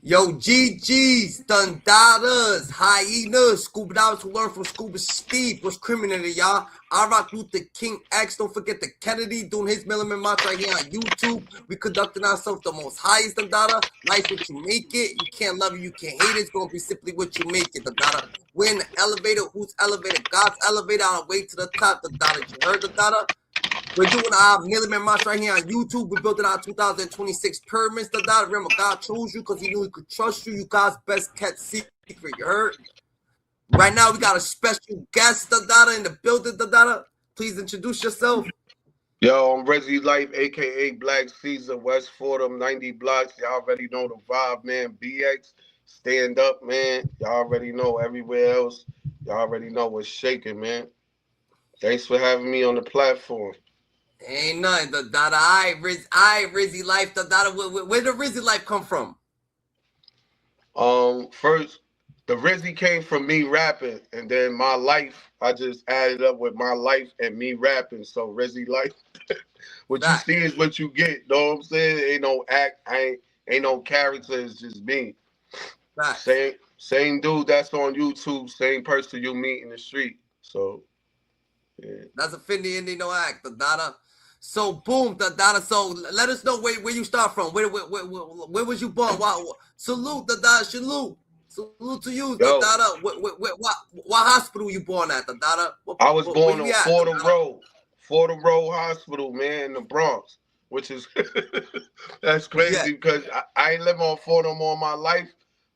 Yo, GG's, Dundadas, hyenas, scuba divers who learn from scuba speed. What's criminal, y'all? I rock Luther King X. Don't forget the Kennedy doing his milliman march right here on YouTube. We conducting ourselves the most highest, Dundada. Life what you make it. You can't love it, you can't hate it. It's gonna be simply what you make it, Dundada. We're in the elevator. Who's elevator? God's elevator on the way to the top, Dundada. You heard, Dundada? We're doing our milliman march right here on YouTube. We're building our 2026 pyramids. Dundada. Remember, God chose you because he knew he could trust you. You God's best kept secret. You heard? Right now, we got a special guest, Dundada, in the building, Dundada. Please introduce yourself. Yo, I'm Rizzylife, a.k.a. Black Caesar, West Fordham, 90 blocks. Y'all already know the vibe, man. BX, stand up, man. Y'all already know everywhere else. Y'all already know what's shaking, man. Thanks for having me on the platform. Ain't nothing, Dundada. I Rizzylife, Dundada. Where did Rizzylife come from? First, the Rizzy came from me rapping, and then my life, I just added up with my life and me rapping. So Rizzylife, what you see is what you get. Know what I'm saying? Ain't no act, ain't no character. It's just me. Same dude that's on YouTube, same person you meet in the street. So yeah. That's a Finny Indy no act, Dundada. So boom, Dundada. So let us know where you start from. Where was you born? Wow. Salute, Dundada. Salute to you, Dundada. What hospital you born at, Dundada? I was born on Fordham Road Hospital, man, in the Bronx, which is that's crazy because I ain't live on Fordham all my life,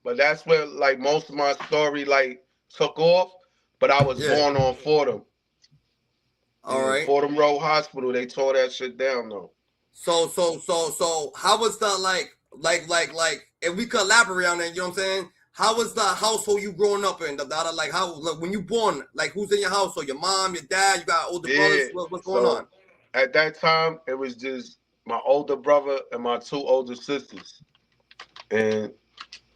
but that's where like most of my story like took off. But I was born on Fordham. All right. Fordham Road Hospital, they tore that shit down though. So how was the like if we could elaborate on it, you know what I'm saying? How was the household you growing up in, Dundada? Like how when you born, like who's in your household? Your mom, your dad, you got older brothers? What's going on? At that time, it was just my older brother and my two older sisters. And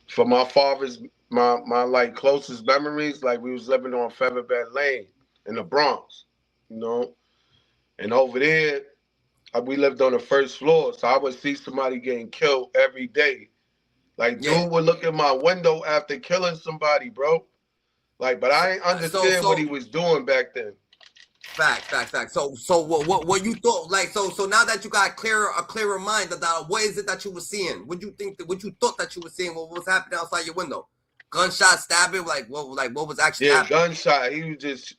for my father's my like closest memories, like we was living on Featherbed Lane in the Bronx, you know. And over there, we lived on the first floor, so I would see somebody getting killed every day. Like, dude would look at my window after killing somebody, bro. Like, but I ain't understand what he was doing back then. Fact. So what you thought? Like, so now that you got a clearer mind about what is it that you were seeing? What you thought that you were seeing? What was happening outside your window? Gunshot, stabbing, like what was actually happening? Gunshot. He was just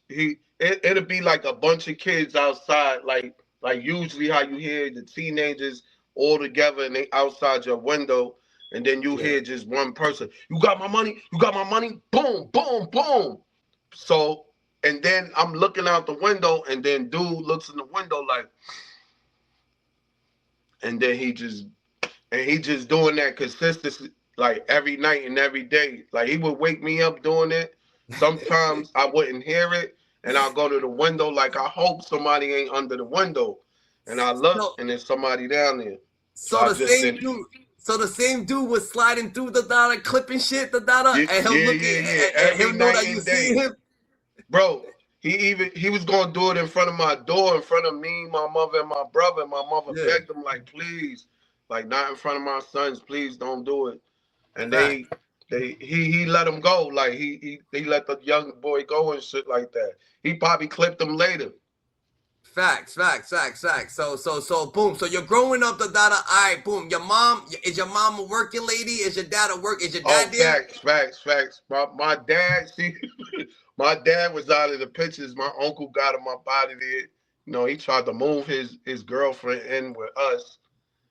it'll be like a bunch of kids outside, like usually how you hear the teenagers all together and they outside your window. And then you hear just one person, you got my money, boom, boom, boom. So, and then I'm looking out the window, and then dude looks in the window like, and then he just doing that consistently, like every night and every day. Like he would wake me up doing it. Sometimes I wouldn't hear it, and I'll go to the window like I hope somebody ain't under the window. And I look, and there's somebody down there. So the same dude was sliding through the Dundada, clipping shit, Dundada, and he'll look at and he'll know that you see him. Bro, he was gonna do it in front of my door, in front of me, my mother, and my brother. My mother begged him, like, please, like not in front of my sons, please don't do it. And he let him go, like he let the young boy go and shit like that. He probably clipped him later. Facts. So boom. So you're growing up, Dundada. All right, boom. Is your mom a working lady? Is your dad a work? Is your dad there? Facts. My dad, see, my dad was out of the pictures. My uncle got him up out of there. You know, he tried to move his girlfriend in with us.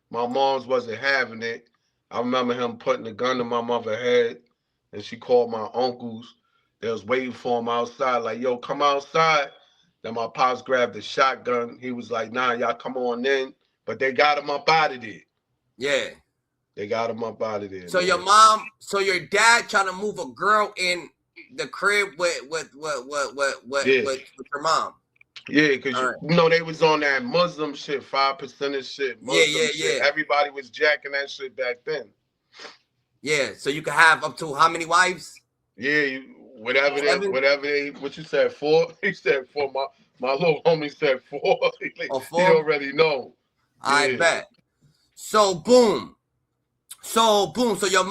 My mom's wasn't having it. I remember him putting a gun to my mother's head, and she called my uncles. They was waiting for him outside, like, yo, come outside. Then my pops grabbed the shotgun. He was like, nah, y'all come on in. But they got him up out of there. Yeah. They got him up out of there. So your dad trying to move a girl in the crib with your mom. Yeah, because you know they was on that Muslim shit, 5% shit. Muslim shit. Everybody was jacking that shit back then. Yeah, so you can have up to how many wives? Yeah, whatever they, what you said, 4? He said 4. My little homie said 4. 4? He already know. I bet. So boom. So boom, so your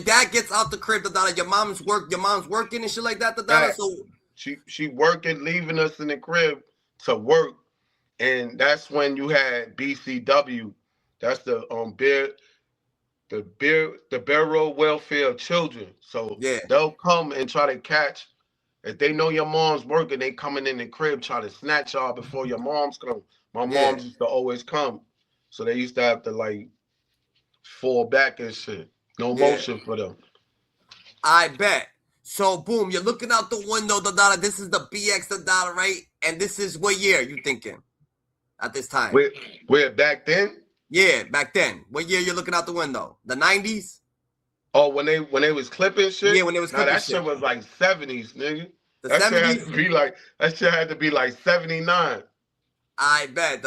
dad gets out the crib, your mom's working and shit like that, That so she working, leaving us in the crib to work, and that's when you had BCW. That's the Bureau Welfare of Children. So yeah, they'll come and try to catch. If they know your mom's working, they coming in the crib try to snatch y'all before your mom's come. My yeah, mom's used to always come, so they used to have to like fall back and shit. No yeah. motion for them. I bet. So boom, you're looking out the window, this is the BX right? And this is what year you thinking at this time? Where back then? Yeah, back then. What year you're looking out the window? The 90s? Oh, when they was clipping shit? Yeah, when they was Now clipping that shit. shit was like 70s, nigga. The That shit had 70s? to be like 79. I bet,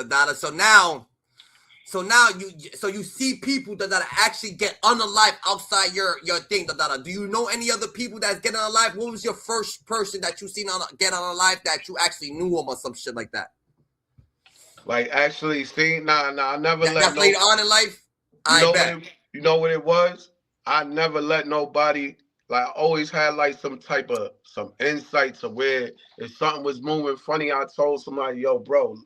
So now you see people that actually get unalive outside your thing. Do you know any other people that's getting unalive? What was your first person that you seen get unalive that you actually knew them or some shit like that? Like actually see, I never That's later on in life. You know what it was? I never let nobody, like I always had like some insights of where if something was moving funny, I told somebody, yo, bro,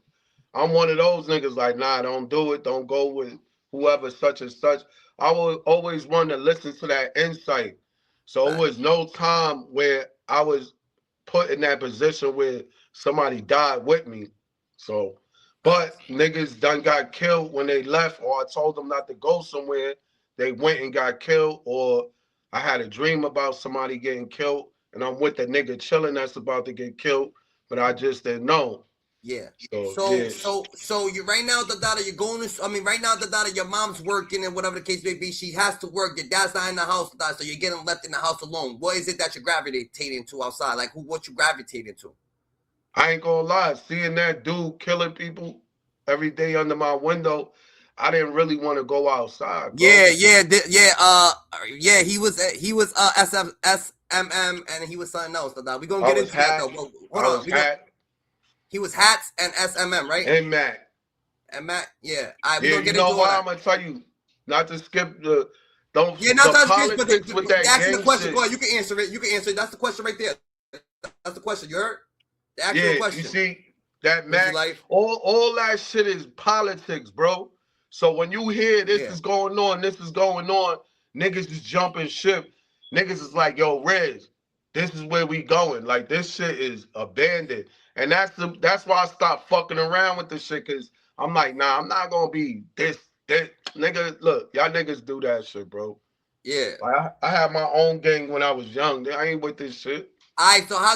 I'm one of those niggas like, nah, don't do it. Don't go with whoever such and such. I will always want to listen to that insight. So it was no time where I was put in that position where somebody died with me. So, but niggas done got killed when they left, or I told them not to go somewhere. They went and got killed, or I had a dream about somebody getting killed, and I'm with the nigga chilling that's about to get killed, but I just didn't know. Yeah. Yeah. So you right now, you're going to. I mean, right now, your mom's working and whatever the case may be, she has to work. Your dad's not in the house, so you're getting left in the house alone. What is it that you're gravitating to outside? Like, what you gravitating to? I ain't gonna lie, seeing that dude killing people every day under my window, I didn't really want to go outside, bro. Yeah. He was SMM and he was something else. We gonna get into that though. Hold on. He was Hats and SMM, right? And Mac. And Mac, yeah. All right, we gonna get into what I'm gonna tell you, not to skip the don't yeah, not the politics with that asking gang the question. shit. Go ahead, you can answer it. You can answer it. That's the question right there. That's the question. You heard? The actual question. You see that Mac, all that shit is politics, bro. So when you hear this is going on, niggas is jumping ship. Niggas is like, yo, Riz, this is where we going. Like this shit is abandoned. And that's why I stopped fucking around with this shit, cause I'm like, nah, I'm not gonna be this nigga. Look, y'all niggas do that shit, bro. Yeah. Like, I had my own gang when I was young. I ain't with this shit. All right, so how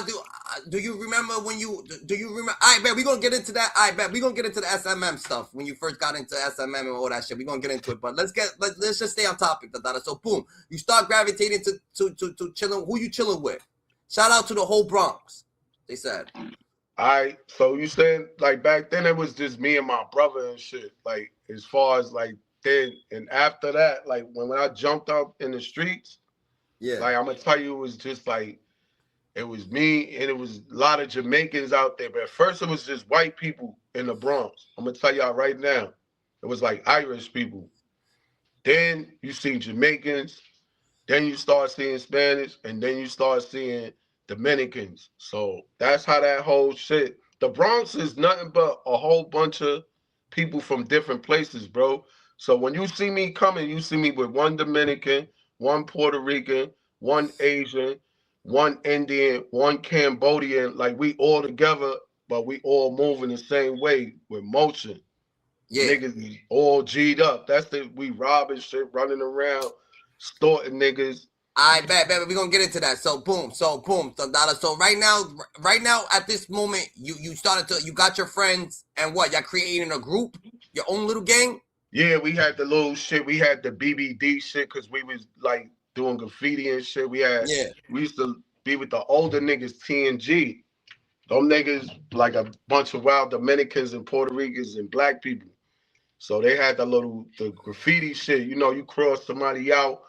do you remember when do you remember? I bet we're gonna get into that. I bet we're gonna get into the SMM stuff when you first got into SMM and all that shit. We're gonna get into it, but let's just stay on topic. So boom, you start gravitating to chilling. Who you chilling with? Shout out to the whole Bronx. They said. All right, so you saying like back then it was just me and my brother and shit. Like as far as like then and after that, like when I jumped out in the streets, like I'm gonna tell you, it was just like it was me and it was a lot of Jamaicans out there. But at first it was just white people in the Bronx. I'm gonna tell y'all right now, it was like Irish people. Then you see Jamaicans, then you start seeing Spanish, and then you start seeing Dominicans. So that's how that whole shit. The Bronx is nothing but a whole bunch of people from different places, bro. So when you see me coming, you see me with one Dominican, one Puerto Rican, one Asian, one Indian, one Cambodian. Like we all together, but we all moving the same way with motion. Yeah. Niggas all G'd up. That's we robbing shit, running around, starting niggas. I bet we're gonna get into that. So boom. So right now at this moment, you got your friends and what? Y'all creating a group, your own little gang? Yeah, we had the little shit. We had the BBD shit because we was like doing graffiti and shit. We used to be with the older niggas, TNG. Them niggas like a bunch of wild Dominicans and Puerto Ricans and black people. So they had the graffiti shit. You know, you cross somebody out.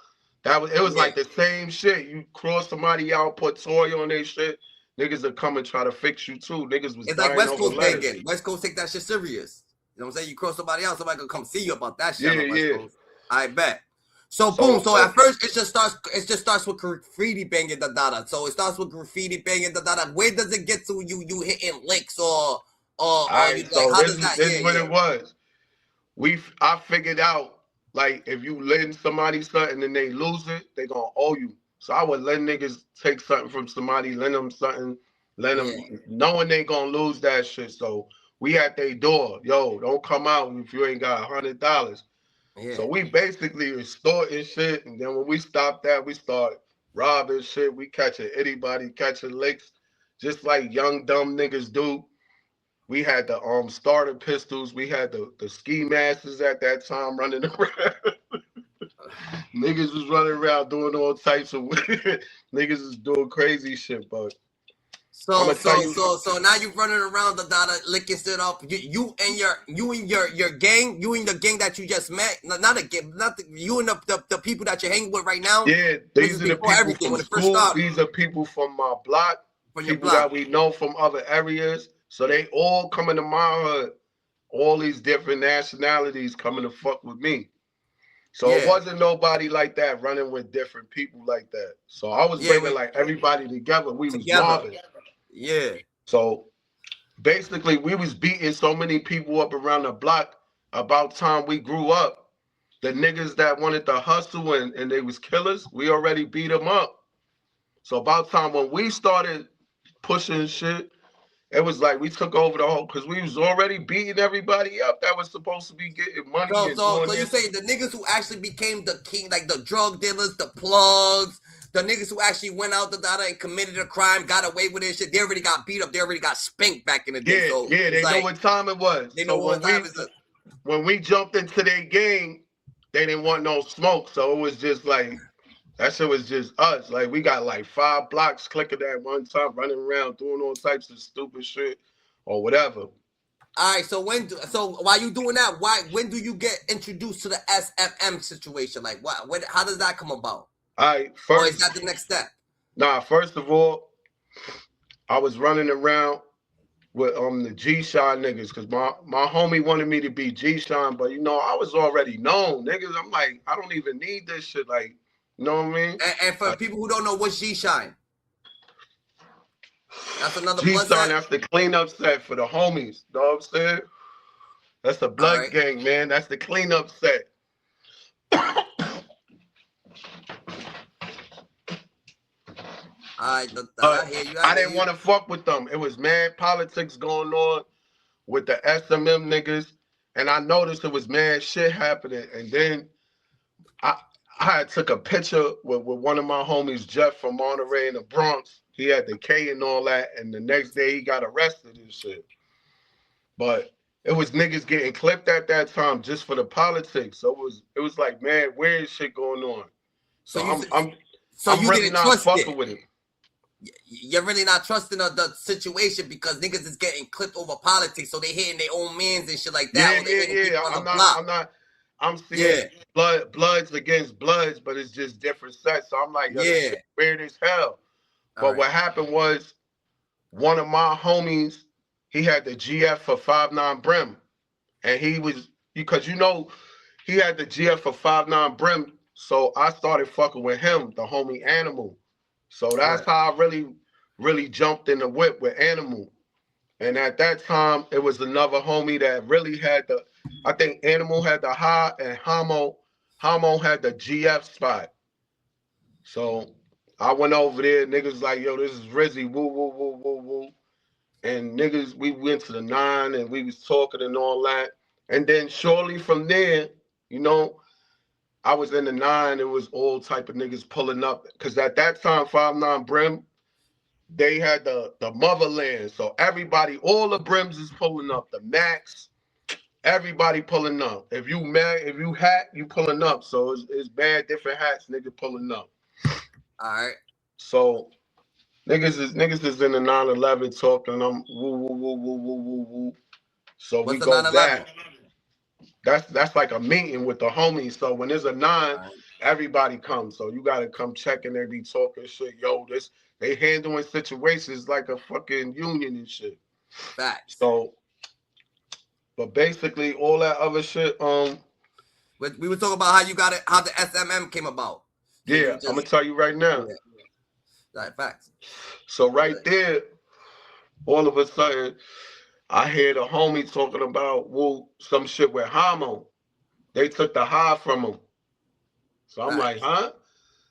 It was like the same shit. You cross somebody out, put toy on their shit. Niggas would come and try to fix you too. Niggas was it's like West Coast banging. West Coast take that shit serious. You know what I'm saying? You cross somebody else, somebody gonna come see you about that shit. Yeah. I bet. So boom. So at first it just starts with graffiti banging the dada. So it starts with graffiti banging the dada. Where does it get to you hitting licks or you like so how this does that? is what it was. I figured out, like, if you lend somebody something and they lose it, they gonna owe you. So I would let niggas take something from somebody, lend them something, lend them, knowing they gonna lose that shit. So we at their door, yo, don't come out if you ain't got $100. So we basically extorting shit, and then when we stop that, we start robbing shit. We catching anybody, catching licks, just like young dumb niggas do. We had the starter pistols. We had the ski masters at that time running around. Niggas was running around doing all types of niggas is doing crazy shit, but so now you're running around the data licking shit up. You and your gang, you and the gang that you just met, not a gang, you and the people that you're hanging with right now. Yeah, these are the people from school. These are people from my block. People that we know from other areas. So they all coming to my hood. All these different nationalities coming to fuck with me. So it wasn't nobody like that running with different people like that. So I was bringing like everybody together. We was mobbing. Yeah. So basically we was beating so many people up around the block. About time we grew up, the niggas that wanted to hustle and they was killers, we already beat them up. So about time when we started pushing shit, it was like we took over the whole, because we was already beating everybody up that was supposed to be getting money. So you saying the niggas who actually became the king, like the drug dealers, the plugs, the niggas who actually went out the data and committed a crime, got away with it, shit, they already got beat up, they already got spanked back in the day. They know what time it was. They know what time it is. When we jumped into their gang, they didn't want no smoke, so it was just like, that shit was just us. Like, we got like 5 blocks clicking at one time, running around doing all types of stupid shit or whatever. All right, so while you doing that, when do you get introduced to the SFM situation? Like, how does that come about? All right, or is that the next step? Nah, first of all, I was running around with the G-Shine niggas, because my homie wanted me to be G-Shine, but you know, I was already known, niggas. I'm like, I don't even need this shit, like, you know what I mean? And for people who don't know, what's G-Shine? That's another G-Shine, that's the cleanup set for the homies, know what I'm saying? That's the blood gang, man. That's the cleanup set. I didn't want to fuck with them. It was mad politics going on with the SMM niggas, and I noticed it was mad shit happening. And then I had took a picture with one of my homies, Jeff from Monterey in the Bronx. He had the K and all that, and the next day he got arrested and shit. But it was niggas getting clipped at that time just for the politics. So it was like, man, weird shit going on. So I'm really not fucking with it. You're really not trusting the situation because niggas is getting clipped over politics, so they hitting their own mans and shit like that. Yeah. I'm seeing bloods against bloods, but it's just different sets. So I'm like, yo, this shit weird as hell. But what happened was, one of my homies, he had the GF for 5'9" Brim, and he was, because you know, he had the GF for 5'9" Brim. So I started fucking with him, the homie Animal. So that's how I really jumped in the whip with Animal. And at that time, it was another homie that really had I think Animal had the high and Homo had the GF spot. So I went over there, niggas like, yo, this is Rizzy, woo, woo, woo, woo, woo. And niggas, we went to the 9 and we was talking and all that. And then shortly from there, you know, I was in the 9, it was all type of niggas pulling up. Because at that time, 5'9" Brim, they had the motherland. So everybody, all the Brims is pulling up. The Max, everybody pulling up. If you hat, you pulling up. So it's bad, different hats, nigga pulling up. All right. So niggas is in the 911 talking. I'm woo, woo, woo, woo, woo, woo, woo. So we go back. That's like a meeting with the homies. So when there's a 9, everybody comes. So you gotta come check and they be talking shit. Yo, they handling situations like a fucking union and shit. Facts. So, but basically all that other shit, We were talking about how you got it, how the SMM came about. Yeah, I'm gonna tell you right now. Yeah. Right, facts. So right there, all of a sudden, I hear the homie talking about some shit with Homo. They took the high from him. So I'm like, huh?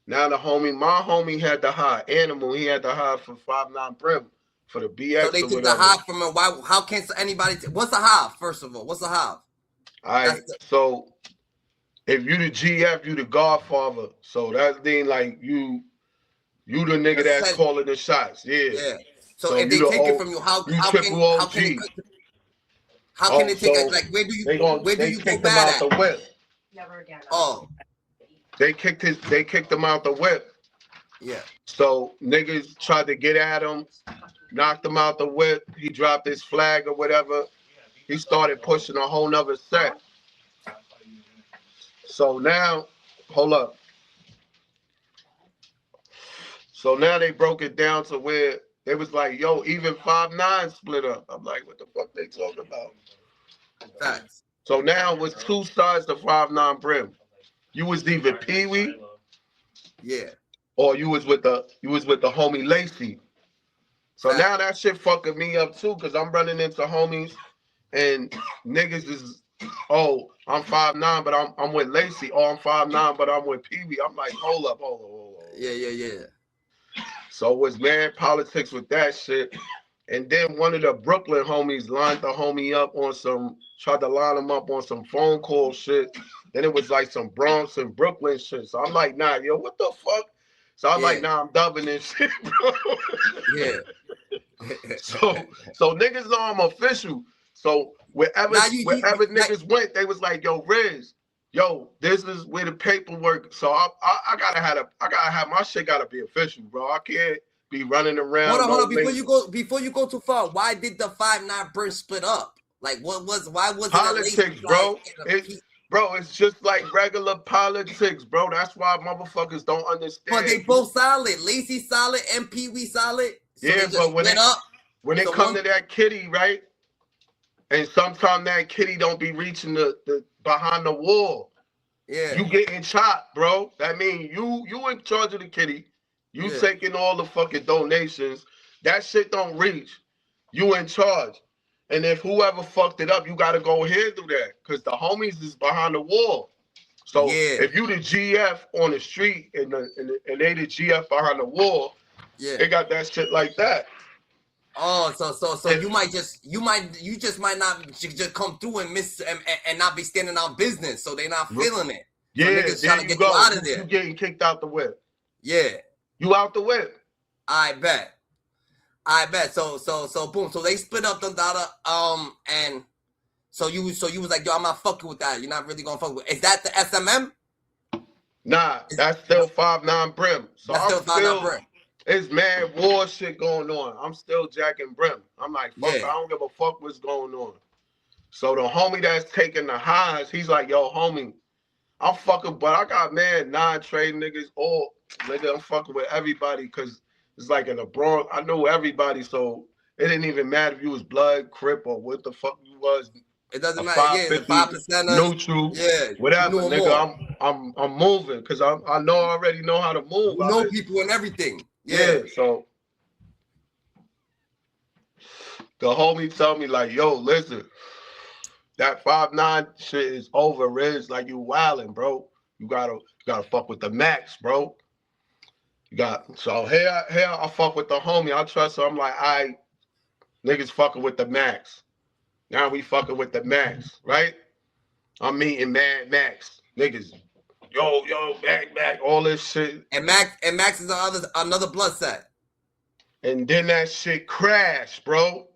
Now my homie had the high. Animal, he had the high for 5'9" Brim for the BX so they or took whatever. the high from him. Why? How can anybody? What's a high? First of all, what's a high? All right. So if you the GF, you the Godfather. So that mean like you the nigga that's calling the shots. Yeah. Yeah. So if they take it from you, how can it? How can they take it? Like where do you go bad at? The whip. Never again. Oh. They kicked him out the whip. Yeah. So niggas tried to get at him, knocked him out the whip. He dropped his flag or whatever. He started pushing a whole nother set. So now, hold up. So now they broke it down to where they was like, yo, even 5'9" split up. I'm like, what the fuck they talking about? Facts. So now it was two sides to 5'9" Brim. You was either Pee Wee, yeah, or you was with the homie Lacey. So now that shit fucking me up too, cause I'm running into homies and niggas is, oh, I'm 5'9", but I'm with Lacey. Oh, I'm 5'9", but I'm with Pee Wee. I'm like, hold up. Yeah. So it was mad politics with that shit. And then one of the Brooklyn homies lined the homie up on tried to line him up on some phone call shit. Then it was like some Bronx and Brooklyn shit. So I'm like, nah, yo, what the fuck? So I'm like, nah, I'm dubbing this shit, bro. Yeah. So niggas know I'm official. So wherever niggas went, they was like, yo, Riz, yo, this is where the paperwork. So I gotta have my shit gotta be official, bro. I can't be running around. Hold on. Before you go too far, why did the 5'9" Brim split up? Like, why was politics, it bro? It's just like regular politics, bro. That's why motherfuckers don't understand. But they both solid. Lacey solid and Pee Wee solid. So yeah, but when it come to that kitty, right? And sometimes that kitty don't be reaching the behind the wall. Yeah. You getting chopped, bro. That mean you in charge of the kitty. You taking all the fucking donations. That shit don't reach. You in charge. And if whoever fucked it up, you got to go handle that. Because the homies is behind the wall. So if you the GF on the street and they the GF behind the wall, they got that shit like that. Oh, so you just might not just come through and miss and not be standing on business. So they not feeling it. Yeah, so niggas trying to get you out of there. You getting kicked out the whip. Yeah. You out the whip. I bet. So boom. So they split up the data. And so you was like, yo, I'm not fucking with that. You're not really gonna fuck with. Is that the SMM? Nah, that's still 5'9" Brim. So that's still 5'9" Brim. It's mad war shit going on. I'm still jacking Brim. I'm like, fuck, I don't give a fuck what's going on. So the homie that's taking the highs, he's like, yo, homie, I'm fucking, but I got mad non-trade niggas. All nigga, I'm fucking with everybody because it's like in the Bronx. I know everybody, so it didn't even matter if you was blood, Crip, or what the fuck you was. It doesn't matter. Yeah, 5% neutral. Yeah, whatever, nigga. I'm moving because I already know how to move. You know people and everything. Yeah. So the homie tell me like, yo, listen, that 5'9" shit is over, Riz. Like you wildin', bro. You gotta fuck with the max, bro. So here I fuck with the homie. I trust her. I'm like, niggas fucking with the max. Now we fucking with the max, right? I'm meeting Mad Max. Niggas, yo, Mac, all this shit. And Max is another blood set. And then that shit crashed, bro.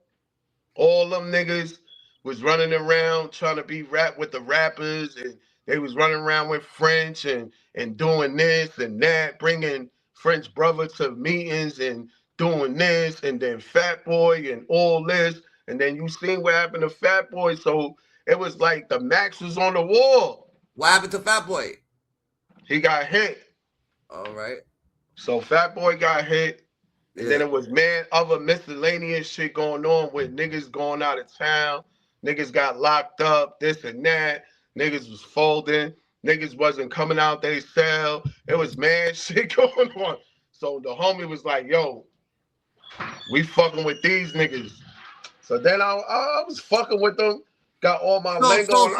All them niggas was running around trying to be rap with the rappers, and they was running around with French and doing this and that, bringing French brother to meetings and doing this, and then Fat Boy and all this. And then you seen what happened to Fat Boy. So it was like the max was on the wall. What happened to Fat Boy? He got hit. All right. So Fat Boy got hit. And then it was other miscellaneous shit going on with niggas going out of town. Niggas got locked up, this and that. Niggas was folding. Niggas wasn't coming out they cell. It was mad shit going on. So the homie was like, yo, we fucking with these niggas. So then I was fucking with them. Got all my lingo.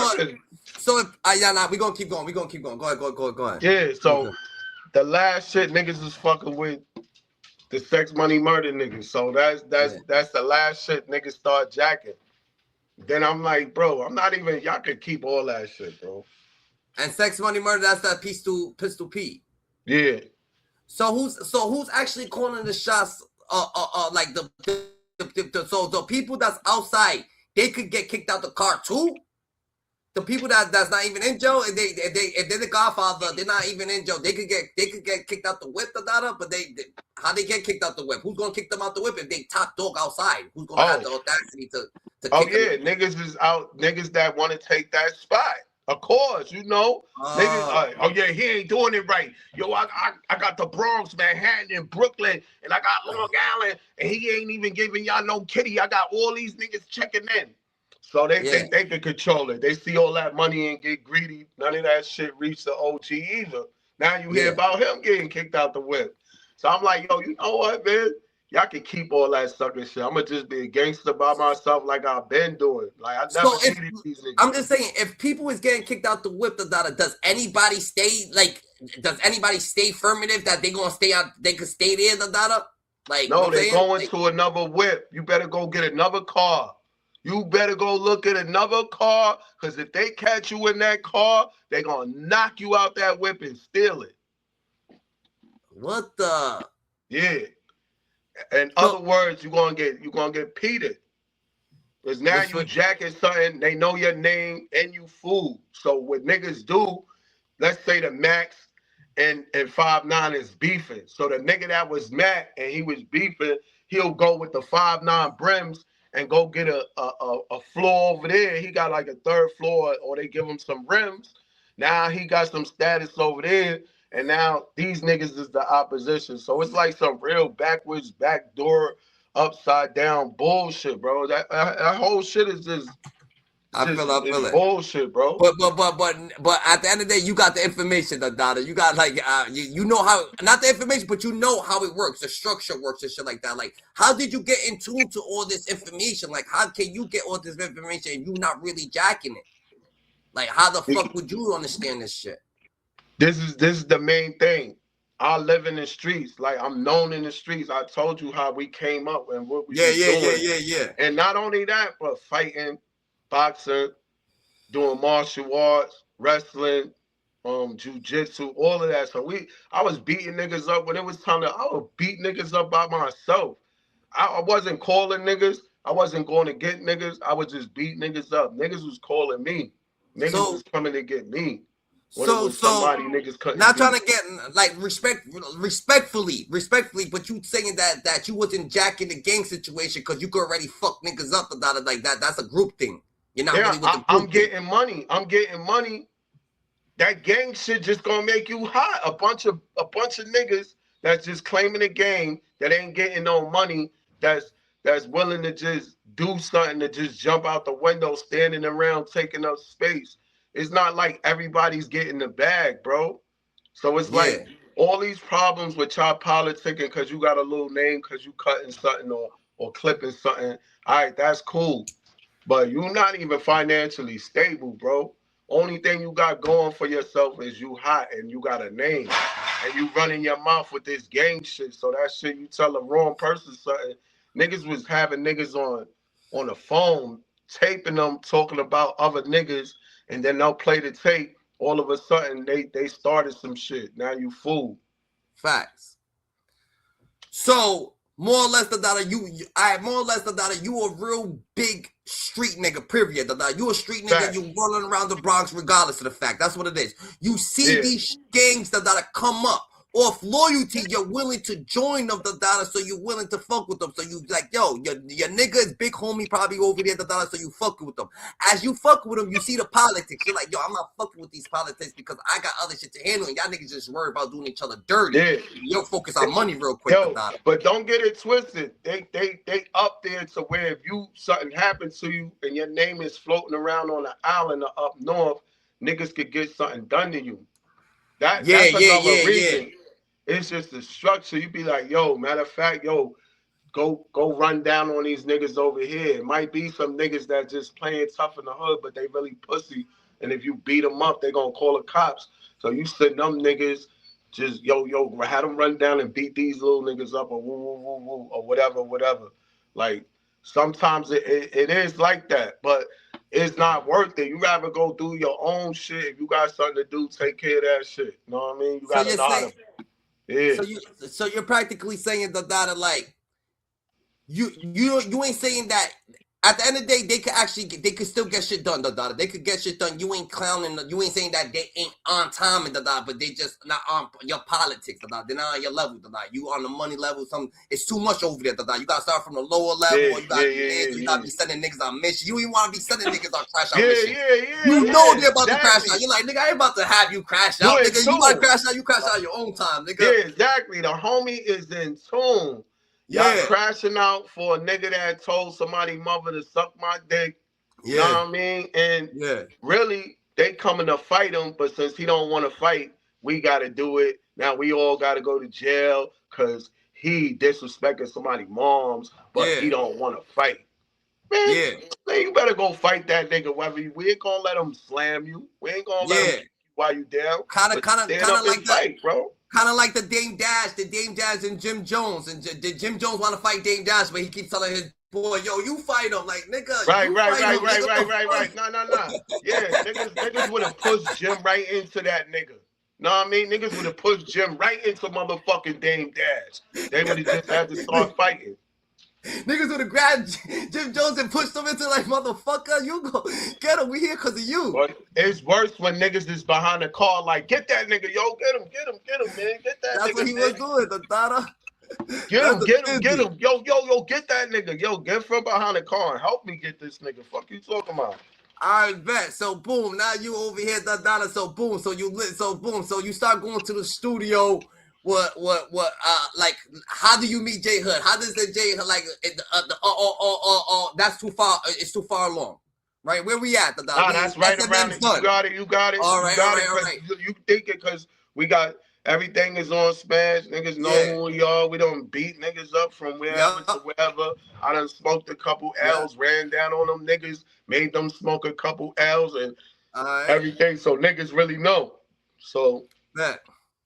So if yeah, nah, we gonna keep going. We gonna keep going. Go ahead. Yeah. So the last shit niggas was fucking with the sex, money, murder niggas. So that's the last shit niggas start jacking. Then I'm like, bro, I'm not even. Y'all could keep all that shit, bro. And sex, money, murder. That's that Pistol P. Yeah. So who's actually calling the shots? Like so the people that's outside, they could get kicked out the car too. The people that's not even in jail, and they're the Godfather, they're not even in jail. They could get kicked out the whip, but how they get kicked out the whip? Who's gonna kick them out the whip if they top dog outside? Who's gonna have the audacity to kick them? Niggas is out. Niggas that want to take that spot. Of course, you know. Niggas, he ain't doing it right. Yo, I got the Bronx, Manhattan, and Brooklyn, and I got Long Island, and he ain't even giving y'all no kitty. I got all these niggas checking in. So they think they can control it. They see all that money and get greedy. None of that shit reach the OG either. Now you hear about him getting kicked out the whip. So I'm like, yo, you know what, man? Y'all can keep all that sucker shit. I'm gonna just be a gangster by myself like I've been doing. Like I never needed these niggas. I'm just saying, if people is getting kicked out the whip, does anybody stay affirmative that they gonna stay out? They could stay there, Like no, they're going to another whip. You better go get another car. You better go look at another car, because if they catch you in that car, they're going to knock you out that whip and steal it. What the? Yeah. In other words, you're gonna get peated. Because now you jacking something, they know your name, and you fool. So what niggas do, let's say the Max and 5'9" is beefing. So the nigga that was Mac and he was beefing, he'll go with the 5'9" brims and go get a floor over there. He got like a third floor, or they give him some rims. Now he got some status over there, and now these niggas is the opposition. So it's like some real backwards, backdoor, upside down bullshit, bro. That whole shit is just I feel it. Bullshit, bro. But at the end of the day, you got the information, Dada. You got like you know how, not the information, but you know how it works, the structure works and shit like that. Like, how did you get in tune to all this information? Like, how can you get all this information and you not really jacking it? Like, how the fuck would you understand this shit? This is the main thing. I live in the streets. Like, I'm known in the streets. I told you how we came up and what we doing. Yeah. And not only that, but fighting, boxing, doing martial arts, wrestling, jiu-jitsu, all of that. So I was beating niggas up when it was time I would beat niggas up by myself. I wasn't calling niggas. I wasn't going to get niggas. I would just beat niggas up. Niggas was calling me. Niggas was coming to get me. Niggas not trying to get like respectfully, but you saying that you wasn't jacking the gang situation because you could already fuck niggas up about it like that. That's a group thing. You're not really with the group I'm getting money. I'm getting money. That gang shit just gonna make you hot. A bunch of niggas that's just claiming the gang that ain't getting no money. That's willing to just do something, to just jump out the window, standing around taking up space. It's not like everybody's getting the bag, bro. So it's like all these problems with y'all politicking because you got a little name, because you cutting something or clipping something. All right, that's cool. But you're not even financially stable, bro. Only thing you got going for yourself is you hot and you got a name. And you running your mouth with this gang shit. So that shit, you tell the wrong person something. Niggas was having niggas on the phone, taping them, talking about other niggas. And then they'll play the tape. All of a sudden, they started some shit. Now you fool. Facts. So more or less, you a real big street nigga. Period. You a street nigga. Facts. You running around the Bronx regardless of the fact. That's what it is. You see these gangs that come up. Off loyalty, you're willing to join them, so you're willing to fuck with them. So you like, yo, your nigga is big homie probably over there, so you fucking with them. As you fuck with them, you see the politics. You're like, yo, I'm not fucking with these politics because I got other shit to handle, and y'all niggas just worry about doing each other dirty. Yeah. You'll focus on money real quick. Yo, but don't get it twisted. They up there to where if something happens to you and your name is floating around on the island or up north, niggas could get something done to you. Yeah, That's yeah, another yeah, yeah. reason. It's just the structure. You be like, yo, matter of fact, yo, go run down on these niggas over here. It might be some niggas that just playing tough in the hood, but they really pussy. And if you beat them up, they gonna call the cops. So you send them niggas, just had them run down and beat these little niggas up or woo woo woo woo or whatever. Like sometimes it is like that, but it's not worth it. You rather go do your own shit. If you got something to do, take care of that shit. You know what I mean? You So gotta you're know how saying, to. Yeah. so you're practically saying that like you ain't saying that at the end of the day they could still get shit done, they could get shit done. You ain't clowning, you ain't saying that they ain't on time and but they just not on your politics, they're not on your level, you on the money level. It's too much over there, you gotta start from the lower level, or you gotta be sending niggas on mission. You ain't want to be sending niggas on crash out mission. You know they're about to crash out. You're like, nigga, I ain't about to have you crash out, nigga. You want to crash out, you crash out your own time, nigga. Yeah, exactly. The homie is in tune. Y'all crashing out for a nigga that told somebody mother to suck my dick. You know what I mean? And really, they coming to fight him, but since he don't want to fight, we got to do it. Now we all got to go to jail because he disrespecting somebody's moms, but he don't want to fight. Man, man, you better go fight that nigga. We ain't gonna let him slam you. We ain't gonna let him kick you while you down. Kind of like fight, bro. Kind of like the Dame Dash and Jim Jones. And did Jim Jones want to fight Dame Dash, but he keeps telling his boy, yo, you fight him. Like, nigga, right. No. Yeah, niggas would have pushed Jim right into that nigga. Know what I mean? Niggas would have pushed Jim right into motherfucking Dame Dash. They would have just had to start fighting. Niggas would have grabbed Jim Jones and pushed him into like, motherfucker, you go get him. We here because of you. But it's worse when niggas is behind the car like, get that nigga, yo, get him, man, get that That's nigga. That's what he was doing, the Dada. Get him. Yo, get that nigga. Yo, get from behind the car and help me get this nigga. Fuck you talking about? All right, bet. So boom, now you over here, the Dada. So boom, so you start going to the studio. What like, how do you meet J Hood? How does the J Hood, like, that's too far, it's too far along, right? Where we at? That's right around it. You got it. All right. You think it because we got everything is on smash. Niggas know who we are. We don't beat niggas up from wherever to wherever. I done smoked a couple L's, ran down on them niggas, made them smoke a couple L's and everything. So niggas really know. So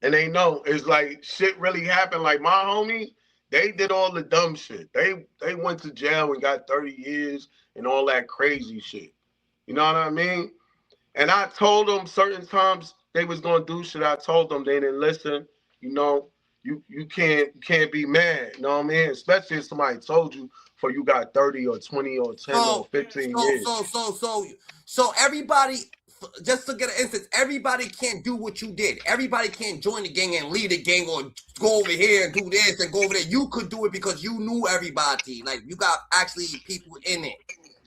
and they know it's like shit really happened. Like my homie, they did all the dumb shit. They went to jail and got 30 years and all that crazy shit. You know what I mean? And I told them certain times they was gonna do shit. I told them they didn't listen. You know, you can't be mad. You know what I mean? Especially if somebody told you for you got 30 or 20 or 10 or 15 years. So everybody, just to get an instance, everybody can't do what you did. Everybody can't join the gang and lead the gang or go over here and do this and go over there. You could do it because you knew everybody. Like, you got actually people in it.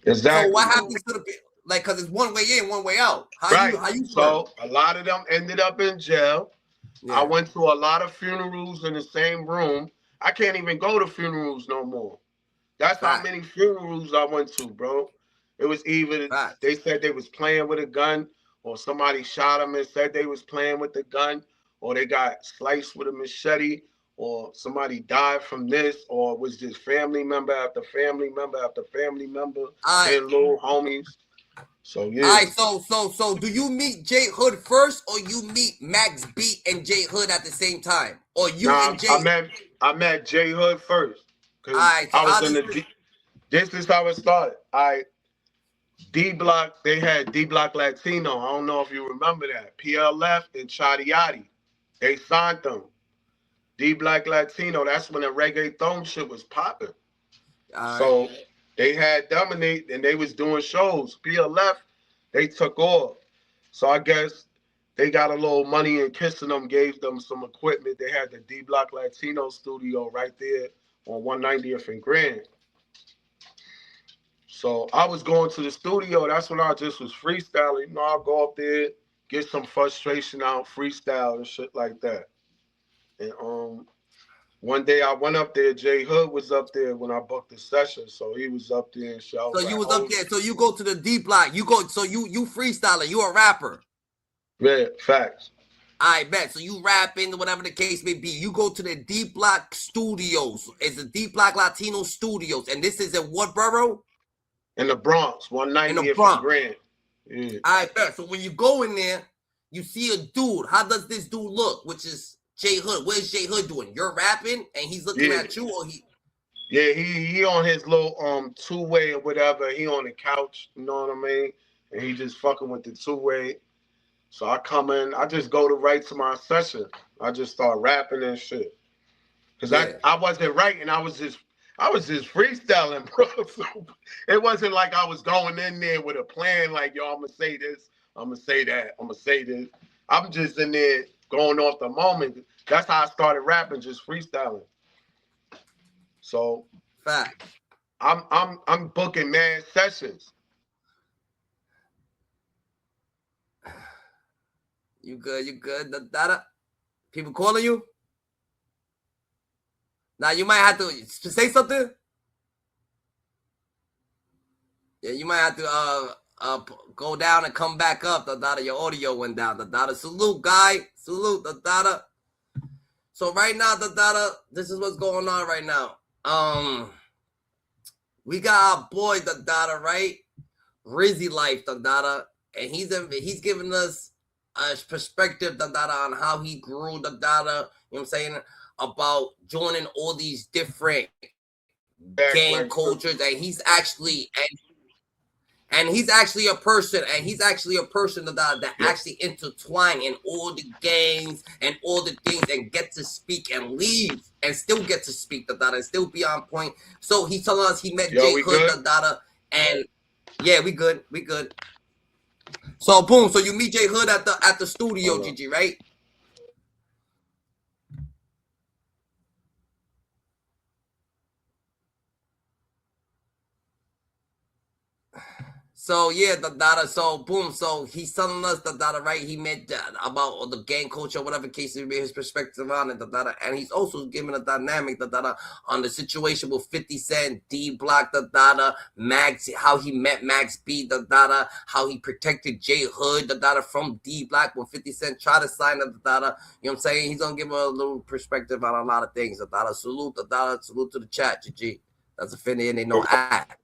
Exactly. So what happens to the people? Like, because it's one way in, one way out. How you so a lot of them ended up in jail. I went to a lot of funerals in the same room. I can't even go to funerals no more. That's how many funerals I went to, bro. It was either they said they was playing with a gun, or somebody shot them and said they was playing with the gun, or they got sliced with a machete, or somebody died from this, or it was just family member after family member after family member, and little homies. So yeah. All right, so do you meet J Hood first, or you meet Max B and J Hood at the same time, or you and J? I met J Hood first. I was in the this is how it started. D Block, they had D Block Latino. I don't know if you remember that. PLF and Chadi Yachty. They signed them. D Block Latino, that's when the reggaeton shit was popping. So they had Dominate and they was doing shows. PLF, they took off. So I guess they got a little money and Kissing Them gave them some equipment. They had the D Block Latino studio right there on 190th and Grand. So I was going to the studio. That's when I just was freestyling. You know, I'll go up there, get some frustration out, freestyle and shit like that. And one day I went up there. J Hood was up there when I booked the session, so he was up there and shit. So you was up there. So you go to the D Block. You go. So you freestyler. You a rapper. Yeah, facts. I bet. So you rapping, whatever the case may be. You go to the D Block Studios. It's the D Block Latino Studios. And this is in what borough? In the Bronx, In the 190th and Bronx. Grand. Yeah. I bet. So when you go in there, you see a dude. How does this dude look? Which is J Hood. What is J Hood doing? You're rapping and he's looking at you, or he? Yeah, he on his little two-way or whatever. He on the couch, you know what I mean? And he just fucking with the two-way. So I come in, I just go to right to my session. I just start rapping and shit. Cause I wasn't writing, I was just freestyling, bro. So it wasn't like I was going in there with a plan, like, yo, I'm gonna say this, I'm gonna say that, I'm gonna say this. I'm just in there going off the moment. That's how I started rapping, just freestyling. So Fact. I'm booking mad sessions. You good? You good? People calling you? Now you might have to say something. Yeah, you might have to go down and come back up. The your audio went down. The salute, guy. Salute, the. So right now, this is what's going on right now. We got our boy the right, Rizzylife the and he's giving us a perspective the on how he grew the you know what I'm saying, about joining all these different gang cultures, and he's actually a person, that actually intertwine in all the gangs and all the things, and get to speak and leave and still get to speak and still be on point. So he's telling us he met J Hood and yeah, we good. So boom, so you meet J Hood at the studio, Gigi, right? So yeah, so boom, so he's telling us right, he meant about the gang culture, whatever case it be, his perspective on it, and he's also giving a dynamic on the situation with 50 Cent, D Block, Max, how he met Max B, how he protected J Hood, from D Block when 50 Cent tried to sign you know what I'm saying? He's gonna give a little perspective on a lot of things. Salute, salute to the chat, GG. That's a finna and they know ad.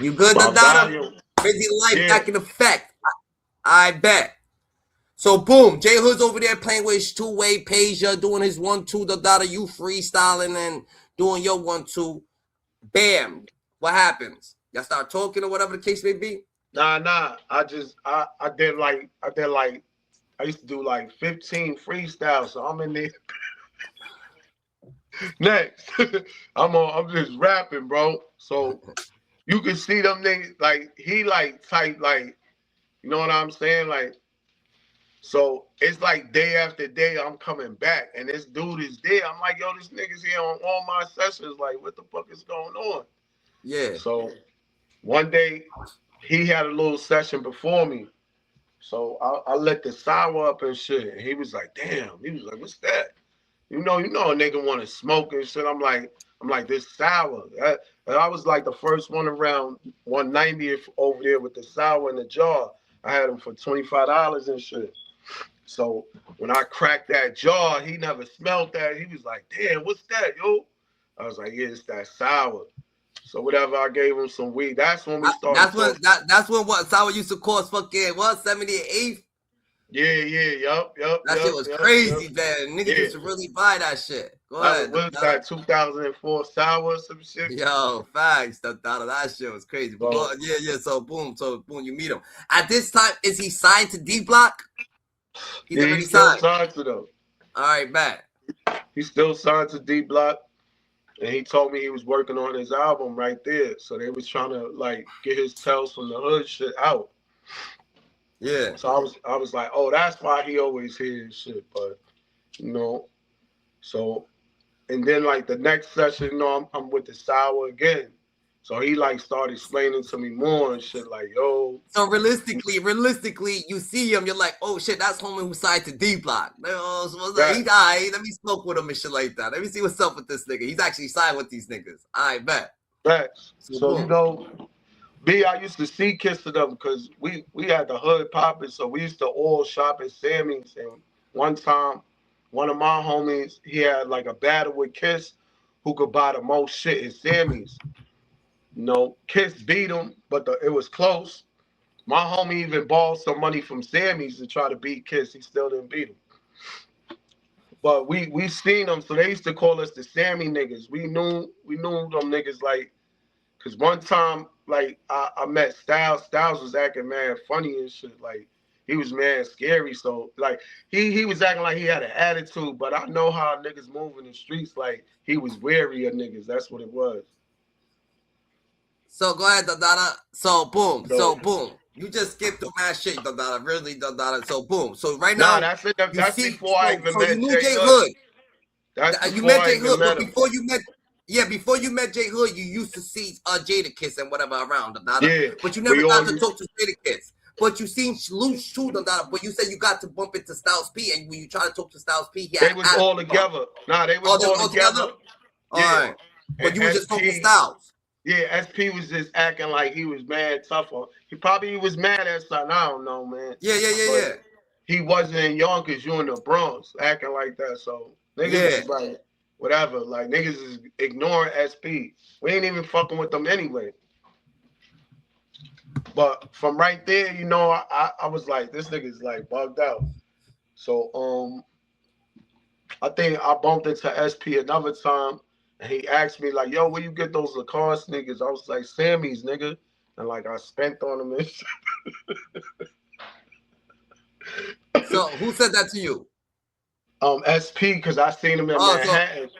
You good, Rizzylife back in effect. I bet. So boom, J Hood's over there playing with his two-way Peja, doing his 1-2, you freestyling and doing your 1-2. Bam. What happens? Y'all start talking or whatever the case may be? Nah. I used to do like 15 freestyles, so I'm in there. Next. I'm just rapping, bro. So you can see them niggas, like, he like type, like, you know what I'm saying? Like, so it's like day after day I'm coming back and this dude is there. I'm like, yo, this nigga's here on all my sessions. Like, what the fuck is going on? Yeah. So one day he had a little session before me. So I let the sour up and shit. And he was like, damn. He was like, what's that? You know, a nigga want to smoke and shit. I'm like, this sour. And I was like the first one around 190th over there with the sour in the jar. I had them for $25 and shit. So when I cracked that jar, he never smelled that. He was like, damn, what's that, yo? I was like, yeah, it's that sour. So whatever, I gave him some weed. That's when we started. That's when what sour used to cost fucking what, 78? Yup. That shit was crazy, man. Niggas used to really buy that shit. Go ahead. What was that, 2004 sour or some shit? Yo, facts. That shit was crazy. But yeah. So boom, you meet him. At this time, is he signed to D Block? He's still signed to them. All right, bet. He's still signed to D Block. And he told me he was working on his album right there. So they was trying to like get his Tales from the Hood shit out. Yeah. So I was like, oh, that's why he always hears shit. But you know, so and then like the next session, you know, I'm with the sour again. So he like started explaining to me more and shit, like, yo. So realistically, you see him, you're like, oh shit, that's homie who signed to D Block. He died. Let me smoke with him and shit like that. Let me see what's up with this nigga. He's actually signed with these niggas. I bet. Facts. So you know, I used to see Kiss to them because we had the hood popping, so we used to all shop at Sammy's. And one time, one of my homies, he had like a battle with Kiss, who could buy the most shit at Sammy's. You know, Kiss beat him, but it was close. My homie even borrowed some money from Sammy's to try to beat Kiss. He still didn't beat him. But we seen them, so they used to call us the Sammy niggas. We knew them niggas like, cause one time like I met Styles. Styles was acting mad funny and shit. Like he was mad scary. So like he was acting like he had an attitude. But I know how niggas move in the streets. Like he was wary of niggas. That's what it was. So go ahead, Dada. So boom. You just skipped the mad shit, Dada. Really, Dada. So boom. So right now, that's it. That's before I even met you knew J Hood. Hood. That's you met J Hood, but before you met J Hood, you used to see Jadakiss and whatever around, Dada. Yeah, but you never got to talk to Jadakiss. But you seen Loose True, Dada. But you said you got to bump into Styles P, and when you try to talk to Styles P, they was all together. Nah, they was all together. Yeah. All right. But you were just talking Styles. Yeah, SP was just acting like he was mad tough on. He probably was mad at something. I don't know, man. Yeah. He wasn't in Yonkers, you in the Bronx, acting like that. So niggas is like, whatever. Like niggas is ignoring SP. We ain't even fucking with them anyway. But from right there, you know, I was like, this nigga's like bugged out. So I think I bumped into SP another time. And he asked me, like, yo, where you get those Lacoste niggas? I was like, Sammy's, nigga. And, like, I spent on them and shit. So, who said that to you? SP, because I seen him in Manhattan.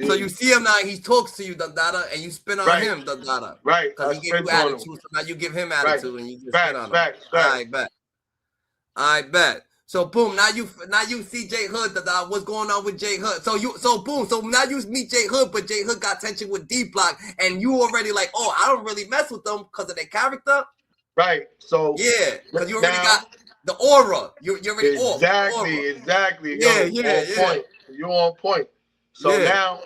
So you see him now, he talks to you, Dada, and you spin on him, Dada. Right. Because he gave you attitude, so now you give him attitude and you just spin on him. I bet. So boom, now you see J Hood, what's going on with J Hood? So now you meet J Hood, but J Hood got tension with D Block, and you already like, oh, I don't really mess with them because of their character. Right. So yeah, because you already got the aura. You're already exactly. You're on point. So now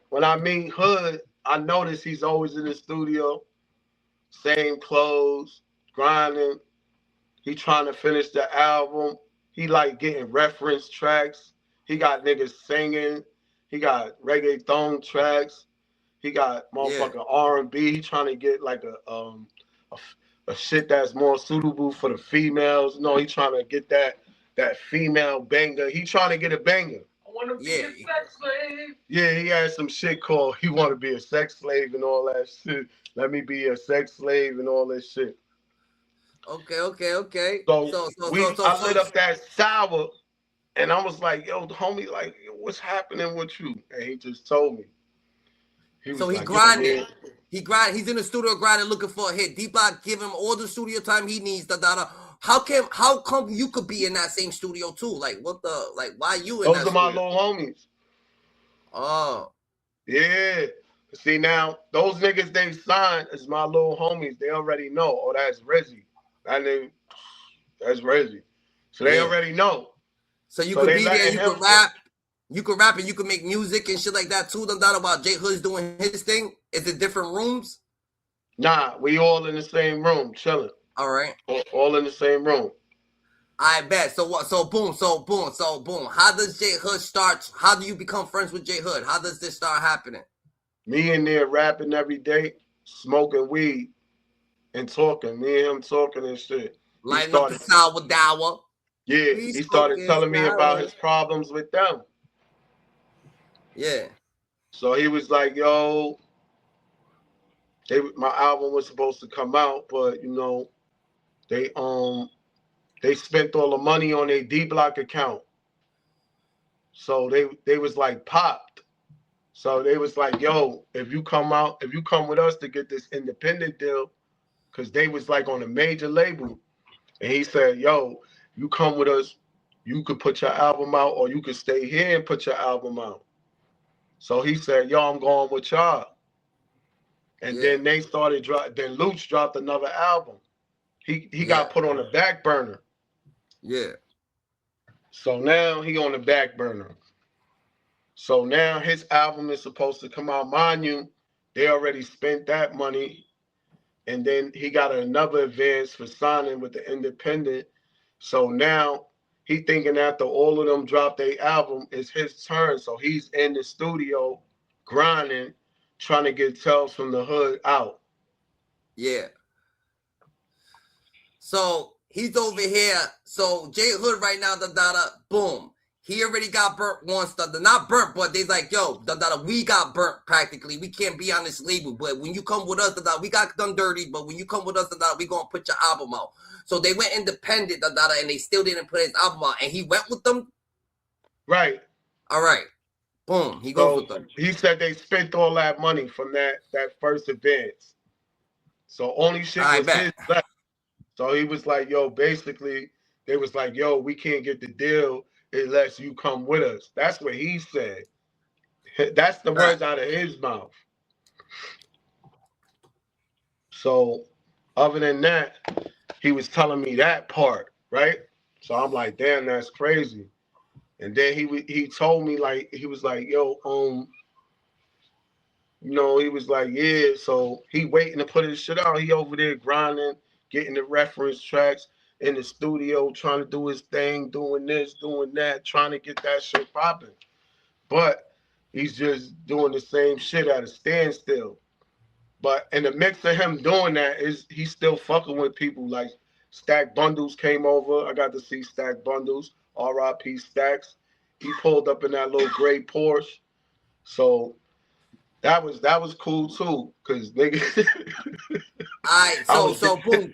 when I meet Hood, I notice he's always in the studio, same clothes, grinding. He trying to finish the album. He like getting reference tracks. He got niggas singing. He got reggaeton tracks. He got motherfucking R&B. He trying to get like a shit that's more suitable for the females. No, he trying to get that female banger. He trying to get a banger. I want to be a sex slave. Yeah, he had some shit called he want to be a sex slave and all that shit. Let me be a sex slave and all that shit. Okay. So I lit up that sour, and I was like, "Yo, homie, like, what's happening with you?" And he just told me. He grinding. He's in the studio grinding, looking for a hit. D-Block give him all the studio time he needs. How come you could be in that same studio too? Like, why you in that? Those are my little homies. Oh. Yeah. See, now those niggas they signed as my little homies. They already know. Oh, that's Rizzy. That's Rizzy. So they already know. So you could be there, you could rap. You could rap and you could make music and shit like that too. While J Hood's doing his thing. Is it different rooms? Nah, we all in the same room, chilling. All right. All in the same room. I bet. So what? So boom. How does J Hood start? How do you become friends with J Hood? How does this start happening? Me in there rapping every day, smoking weed and talking. Me and him talking and shit. Lighting up the sour dower. Yeah, he started telling me about his problems with them. Yeah. So he was like, yo, my album was supposed to come out, but you know, they spent all the money on their D Block account. So they was like popped. So they was like, yo, if you come with us to get this independent deal, because they was like on a major label. And he said, yo, you come with us, you could put your album out, or you could stay here and put your album out. So he said, yo, I'm going with y'all. And then they started, then Luch dropped another album. He got put on the back burner. Yeah. So now he on the back burner. So now his album is supposed to come out. Mind you, they already spent that money. and then he got another advance for signing with the Independent. So now he thinking after all of them drop their album, it's his turn. So he's in the studio grinding, trying to get Tales from the Hood out. Yeah. So he's over here. So J Hood right now, boom. He already got burnt once. Not burnt, but they's like, yo, we got burnt practically. We can't be on this label. But when you come with us, we got done dirty. But when you come with us, we gonna put your album out. So they went independent, and they still didn't put his album out. And he went with them. Right. All right. Boom. He goes with them. He said they spent all that money from that first advance. So only shit was his left. So he was like, yo, basically, they was like, yo, we can't get the deal unless you come with us. That's what he said. That's the words out of his mouth. So other than that, he was telling me that part, right? So I'm like, damn, that's crazy. And then he told me, like, he was like, yo, he was like, yeah, so he waiting to put his shit out. He over there grinding, getting the reference tracks in the studio, trying to do his thing, doing this, doing that, trying to get that shit popping. But he's just doing the same shit at a standstill. But in the mix of him doing that, he's still fucking with people. Like Stack Bundles came over. I got to see Stack Bundles, R.I.P. Stacks. He pulled up in that little gray Porsche. So that was cool too, cause nigga. All right, so boom.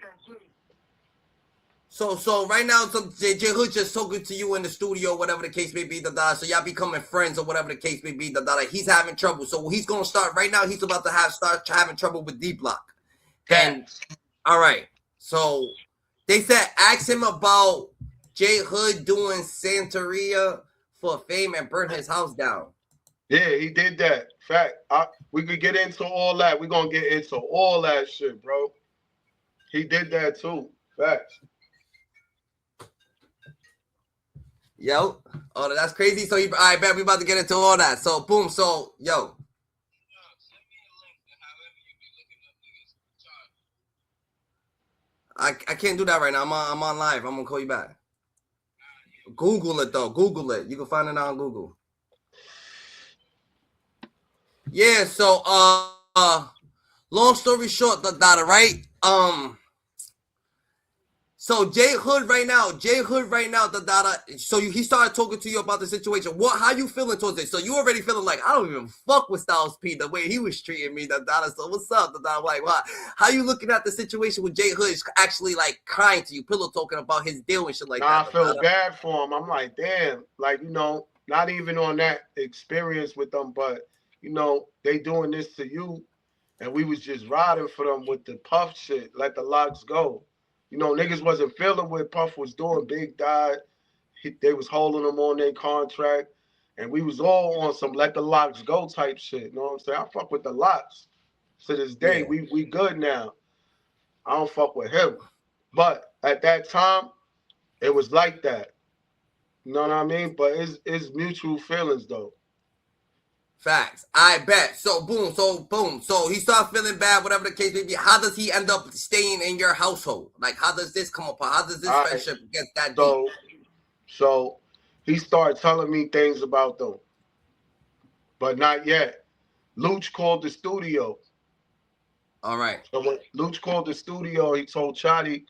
So right now, J Hood just talking to you in the studio, whatever the case may be, so y'all becoming friends or whatever the case may be, he's having trouble. So he's gonna start right now. He's about to start having trouble with D Block. And all right, so they said ask him about J Hood doing Santeria for fame and burn his house down. Yeah, he did that. Fact. We could get into all that. We're gonna get into all that shit, bro. He did that too. Facts. Yo, oh, that's crazy. So, I bet we about to get into all that. So, boom. So, yo. I can't do that right now. I'm on live. I'm gonna call you back. Google it though. Google it. You can find it on Google. Yeah. So, long story short, right? So J Hood right now, so he started talking to you about the situation. How you feeling towards it? So you already feeling like, I don't even fuck with Styles P the way he was treating me, So what's up, I'm like, what? How you looking at the situation with J Hood actually like crying to you, pillow talking about his deal and shit like that? I feel bad for him. I'm like, damn, like, not even on that experience with them, but they doing this to you, and we was just riding for them with the Puff shit, let the locks go. Niggas wasn't feeling what Puff was doing. Big died. They was holding them on their contract. And we was all on some let the locks go type shit. You know what I'm saying? I fuck with the locks. To this day, yeah. we good now. I don't fuck with him. But at that time, it was like that. You know what I mean? But it's mutual feelings though. Facts. I bet. So boom. So he started feeling bad, whatever the case may be. How does he end up staying in your household? Like, how does this come apart? How does this friendship get that deep? So he started telling me things about them, but not yet. Luch called the studio. All right. So when Luch called the studio, he told Chotty,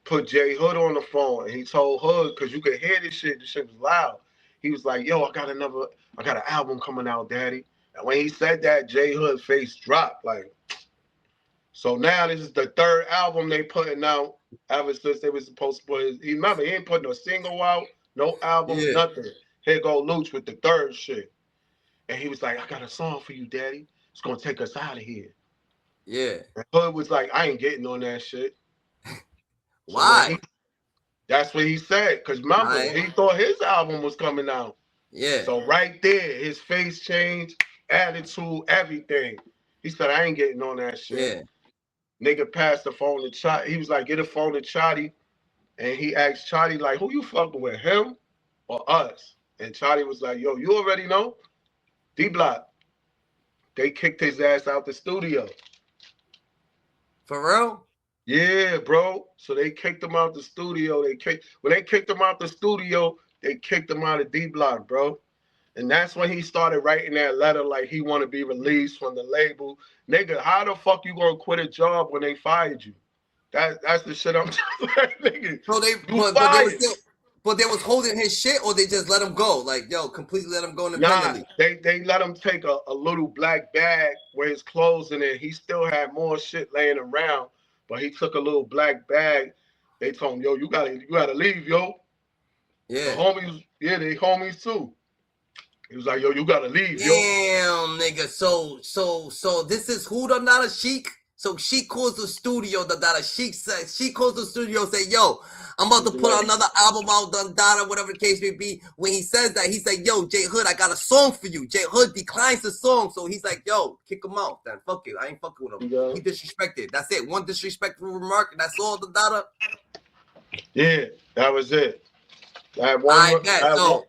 put J Hood on the phone, and he told Hood, because you could hear this shit. This shit was loud. He was like, yo, I got an album coming out, daddy. And when he said that, J Hood face dropped. Like, so now this is the third album they putting out ever since they was supposed to put he ain't putting no single out, no album, nothing. Here go Luch with the third shit. And he was like, I got a song for you, daddy. It's gonna take us out of here. Yeah. And Hood was like, I ain't getting on that shit. Why? That's what he said. Because remember, he thought his album was coming out. Yeah. So right there, his face changed, attitude, everything. He said, I ain't getting on that shit. Yeah. Nigga passed the phone to Chotty. He was like, get a phone to Chotty. And he asked Chotty, like, who you fucking with, him or us? And Chotty was like, yo, you already know? D-Block. They kicked his ass out the studio. For real? Yeah, bro. So they kicked him out the studio. When they kicked him out the studio, they kicked him out of D Block, bro. And that's when he started writing that letter like he want to be released from the label. Nigga, how the fuck you gonna quit a job when they fired you? That's the shit I'm like, nigga. So they, You but they was fired. still, but they was holding his shit, or they just let him go, like yo, completely let him go Nah, independently. they let him take a little black bag with his clothes in it. He still had more shit laying around, but he took a little black bag. They told him, yo, you gotta leave, yo. The Yeah. homies, yeah, they homies too. He was like, yo, you gotta leave, yo. Damn, nigga. So this is who the not a Sheik. So she calls the studio. The Dada Sheik says she calls the studio. Say, yo, I'm about to put another album out. The Dada, whatever the case may be. When he says that, he said, yo, J Hood, I got a song for you. J Hood declines the song, so he's like, yo, kick him out. Then fuck it, I ain't fucking with him. Yeah. He disrespected. That's it. One disrespectful remark, and that's all. The Dada. Yeah, that was it. That I one. bet. So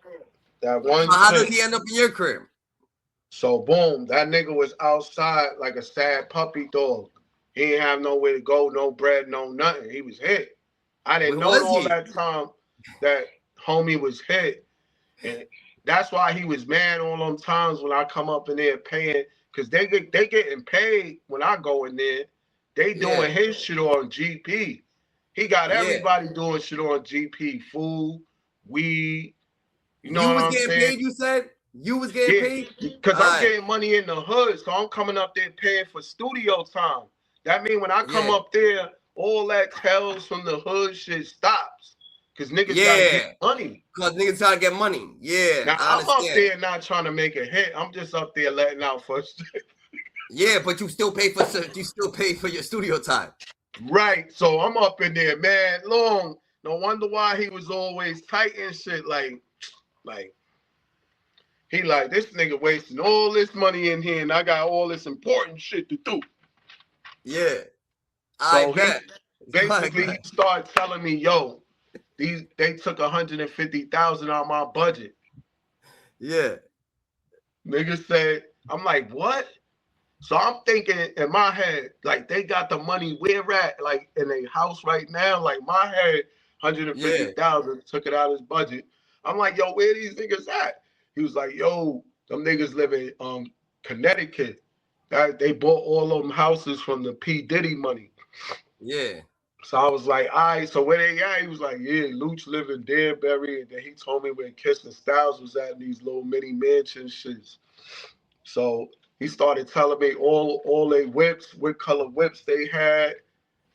how does he end up in your crib? So boom, that nigga was outside like a sad puppy dog. He didn't have nowhere to go, no bread, no nothing. He was hit. I didn't know all that time that homie was hit. And that's why he was mad all them times when I come up in there paying, because they getting paid when I go in there. They doing his shit on GP. He got everybody doing shit on GP, food, weed. You know what I'm saying? You was getting paid, you said? You was getting paid? Because I'm getting money in the hood, so I'm coming up there paying for studio time. That means when I come up there, all that tells from the hood shit stops. Because niggas gotta get money. Because niggas trying to get money. Yeah. Now I'm up there not trying to make a hit. I'm just up there letting out for shit. Yeah, but you still pay for your studio time. Right. So I'm up in there, man, long. No wonder why he was always tight and shit. Like he like, this nigga wasting all this money in here, and I got all this important shit to do. Yeah. So he started telling me, yo, they took 150,000 out of my budget. Yeah. Nigga said, I'm like, what? So I'm thinking in my head, like they got the money where at, like in a house right now. Like my head, 150,000 took it out of his budget. I'm like, yo, where these niggas at? He was like, yo, them niggas live in Connecticut. They bought all them houses from the P. Diddy money. Yeah. So I was like, all right, so where they at? He was like, yeah, Luch live in Danbury. And then he told me where Kiss and Styles was at in these little mini mansion shits. So he started telling me all they whips, what color whips they had.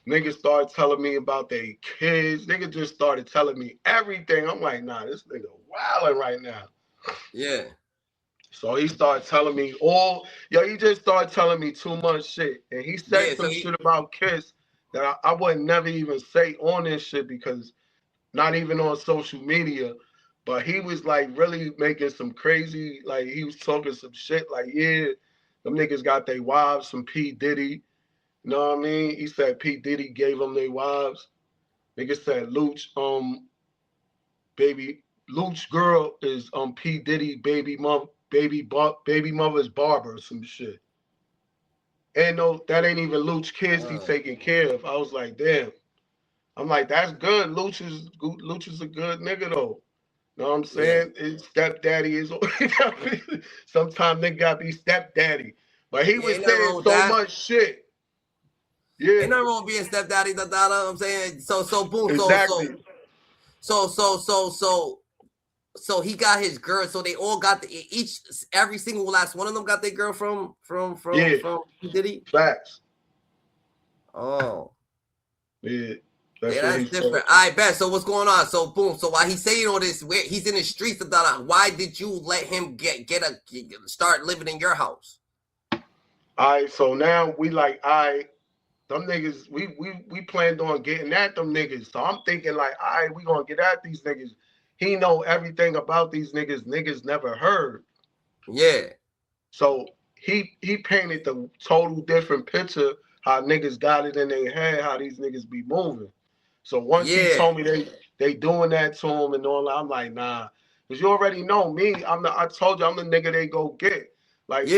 Niggas started telling me about their kids. Niggas just started telling me everything. I'm like, nah, this nigga wilding right now. Yeah. So he started telling me he just started telling me too much shit. And he said some shit about Kiss that I would never even say on this shit because not even on social media. But he was like really making some crazy, like he was talking some shit like, yeah, them niggas got their wives from P. Diddy. You know what I mean? He said P. Diddy gave them their wives. Niggas said Luch, Luch girl is P. Diddy baby mother's barber or some shit. And no, that ain't even Luch kids he taking care of. I was like, damn. I'm like, that's good. Luch is a good nigga though. You know what I'm saying? His stepdaddy is sometimes they gotta be stepdaddy. But he was saying so much shit. Yeah. Ain't nothing wrong being stepdaddy, the Dada. I'm saying so boom. Exactly. So he got his girl. So they all got every single last one of them got their girl from Diddy. Facts. Oh. Yeah. That's different. I bet. So what's going on? So boom. So while he's saying all this, he's in the streets of Dada. Why did you let him start living in your house? All right. So now we like, all right, them niggas. We planned on getting at them niggas. So I'm thinking like, all right, we gonna get at these niggas. He know everything about these niggas. Niggas never heard. Yeah. So he painted the total different picture. How niggas got it in their head. How these niggas be moving. So once he told me they doing that to him and all that, I'm like, nah. Because you already know me. I told you I'm the nigga they go get. Like,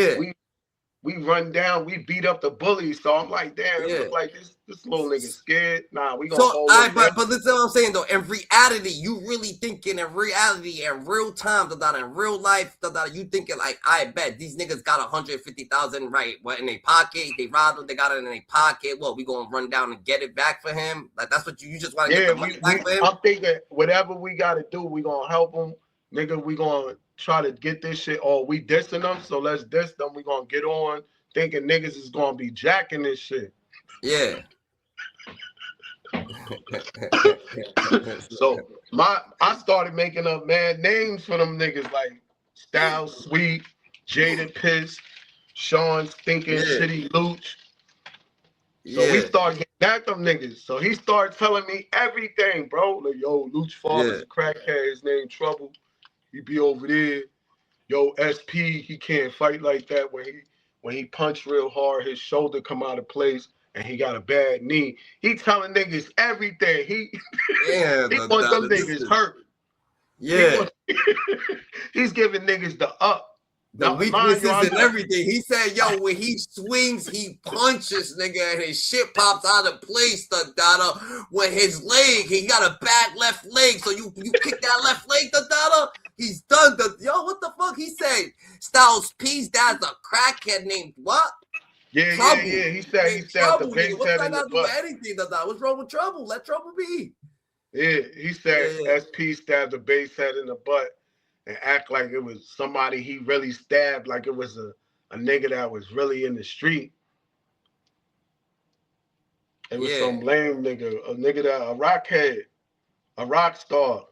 we run down, we beat up the bullies. So I'm like, damn, it Yeah. look like this little nigga scared. Nah, we gonna So, hold him down. but listen to what I'm saying though. In reality, you really thinking in reality, in real time, in real life, you thinking like, I bet these niggas got 150,000 right, what in their pocket? They robbed them, they got it in their pocket. What, we gonna run down and get it back for him? Like that's what you just want to get the money back for him? I'm thinking whatever we gotta do, we gonna help him, nigga. We gonna try to get this shit. Or we dissing them, so let's diss them. We gonna get on thinking niggas is gonna be jacking this shit. Yeah. So I started making up mad names for them niggas like Style Sweet, Jaded Piss, Sean Stinking Shitty Looch. So we started getting at them niggas. So he started telling me everything, bro. Like, yo, Looch father's a crackhead. His name Trouble. He be over there. Yo, SP, he can't fight like that. When he punched real hard, his shoulder come out of place. And he got a bad knee. He telling niggas everything. He wants them niggas hurt. Yeah. He's giving niggas the up. The weaknesses and everything. He said, yo, when he swings, he punches, nigga, and his shit pops out of place, the dada. When his leg, he got a bad left leg, so you kick that left leg, the dada, he's done. Yo, what the fuck? He said, Styles P's dad's a crackhead named what? Yeah. He said the base head in the butt. Anything, what's wrong with Trouble? Let Trouble be. Yeah, he said SP stabbed the base head in the butt and act like it was somebody he really stabbed, like it was a nigga that was really in the street. It was some lame nigga, a rockhead, a rock star.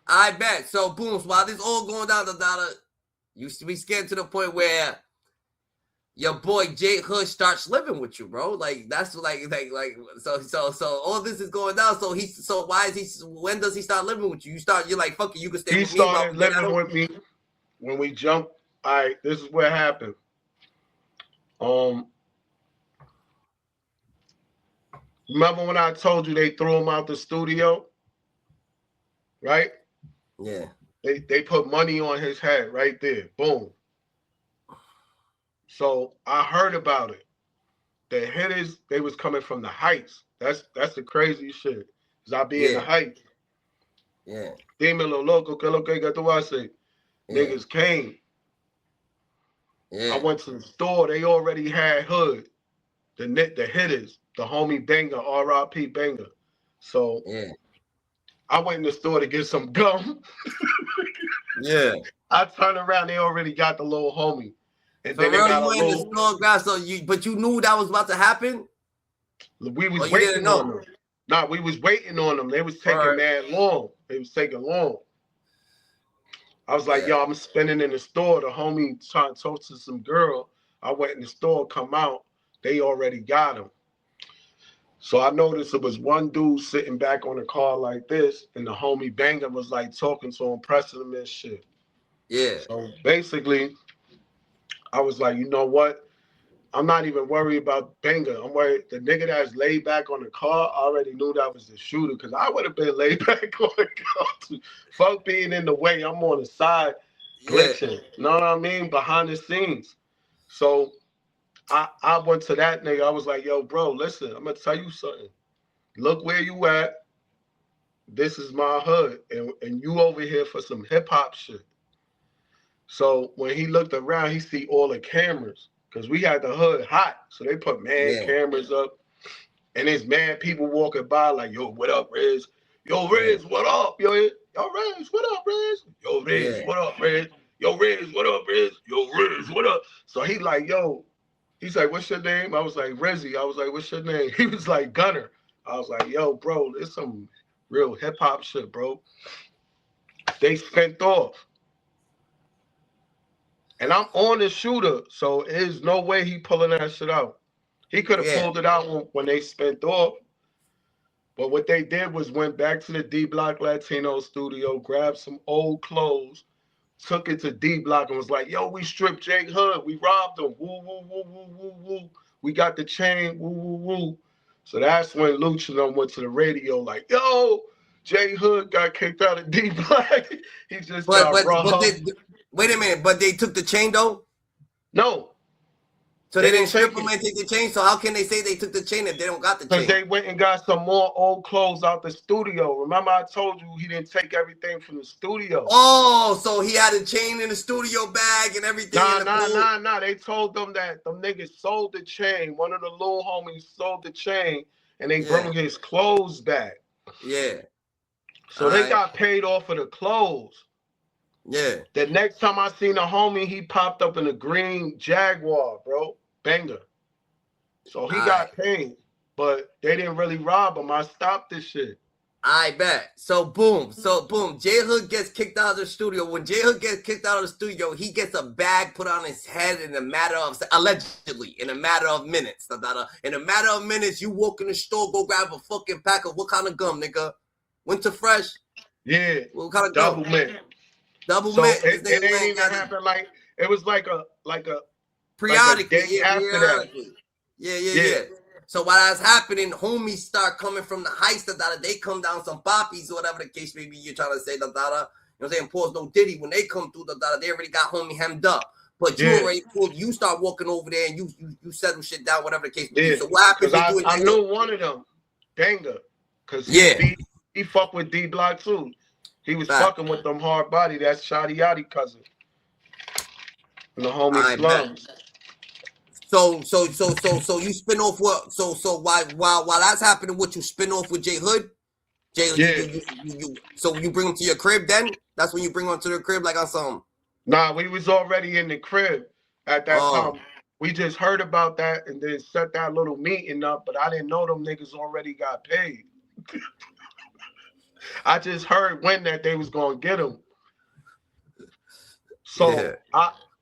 I bet. So boom, while this all going down, you be scared to the point where your boy Jay Hood starts living with you, bro. Like that's like so all this is going down. So when does he start living with you? You're like, fuck it, you can stay with me. He started living with me when we jumped. All right, this is what happened. Remember when I told you they threw him out the studio? Right? Yeah. They put money on his head right there. Boom. So I heard about it. The hitters, they was coming from the heights. That's the crazy shit. Cause I be in the heights. Yeah. Dime lo loco, que lo que tú haces? Niggas came. Yeah. I went to the store. They already had Hood. The hitters, the homie Banger, R.I.P. Banger. So I went in the store to get some gum. I turned around. They already got the little homie. And so then they got you in the store, guys. But you knew that was about to happen. We was waiting on them. Nah, we was waiting on them. They was taking mad long. They was taking long. I was like, yo, I'm spending in the store. The homie trying to talk to some girl. I went in the store, come out. They already got him. So I noticed it was one dude sitting back on the car like this, and the homie Banger was like talking to him, pressing him and shit. Yeah. So basically, I was like, you know what? I'm not even worried about Banger. I'm worried the nigga that's laid back on the car, I already knew that was the shooter because I would have been laid back on the car too. Fuck being in the way. I'm on the side glitching. You know what I mean? Behind the scenes. So I went to that nigga. I was like, yo, bro, listen, I'm going to tell you something. Look where you at. This is my hood. And you over here for some hip-hop shit. So when he looked around, he see all the cameras. Because we had the hood hot. So they put mad cameras up. And there's mad people walking by like, yo, what up, Riz? Yo, Riz, what up? Yo, Riz, what up, Riz? Yo, Riz, what up, Riz? Yo, Riz, what up, Riz? Yo, Riz, what up? So he like, yo, he's like, what's your name? I was like, Rizzy. I was like, what's your name? He was like, Gunner. I was like, yo, bro, there's some real hip-hop shit, bro. They spent off. And I'm on the shooter, so there's no way he pulling that shit out. He could have pulled it out when they spent off. But what they did was went back to the D Block Latino studio, grabbed some old clothes, took it to D Block and was like, yo, we stripped Jake Hood. We robbed him. Woo, woo, woo, woo, woo, woo. We got the chain. Woo, woo, woo. So that's when Luch and them went to the radio like, yo, Jay Hood got kicked out of D Block. He just got robbed. Wait a minute, but they took the chain though? No. So they didn't strip him and take the chain. So how can they say they took the chain if they don't got the chain? Because they went and got some more old clothes out the studio. Remember I told you he didn't take everything from the studio. Oh, so he had a chain in the studio bag and everything. Nah. They told them that them niggas sold the chain. One of the little homies sold the chain and they brought his clothes back. Yeah. So they got paid off of the clothes. Yeah. The next time I seen a homie, he popped up in a green Jaguar, bro. Banger. So he got paid, but they didn't really rob him. I stopped this shit. I bet. So boom. J Hood gets kicked out of the studio. When J Hood gets kicked out of the studio, he gets a bag put on his head in a matter of, allegedly, in a matter of minutes. In a matter of minutes, you walk in the store, go grab a fucking pack of what kind of gum, nigga? Winter Fresh? Yeah. What kind of Double gum? mint. Double so mint. It ain't even happen like, it was like a periodically. Like a day after that. Yeah. So while that's happening, homies start coming from the heist, they come down some poppies or whatever the case may be. You're trying to say, you know what I'm saying? Pause no Diddy. When they come through, they already got homie hemmed up. But you already pulled, you start walking over there and you settle shit down, whatever the case may be. So what happened? I knew one of them, Banger. Because he fucked with D Block too. He was fucking with them hard body. That's Shotty Yachty cousin. And the homie Slums. So you spin off what? So while that's happening, what you spin off with J Hood? So you bring him to your crib then? That's when you bring him to the crib like on some. Nah, we was already in the crib at that time. We just heard about that and then set that little meeting up, but I didn't know them niggas already got paid. I just heard when that they was gonna get him. So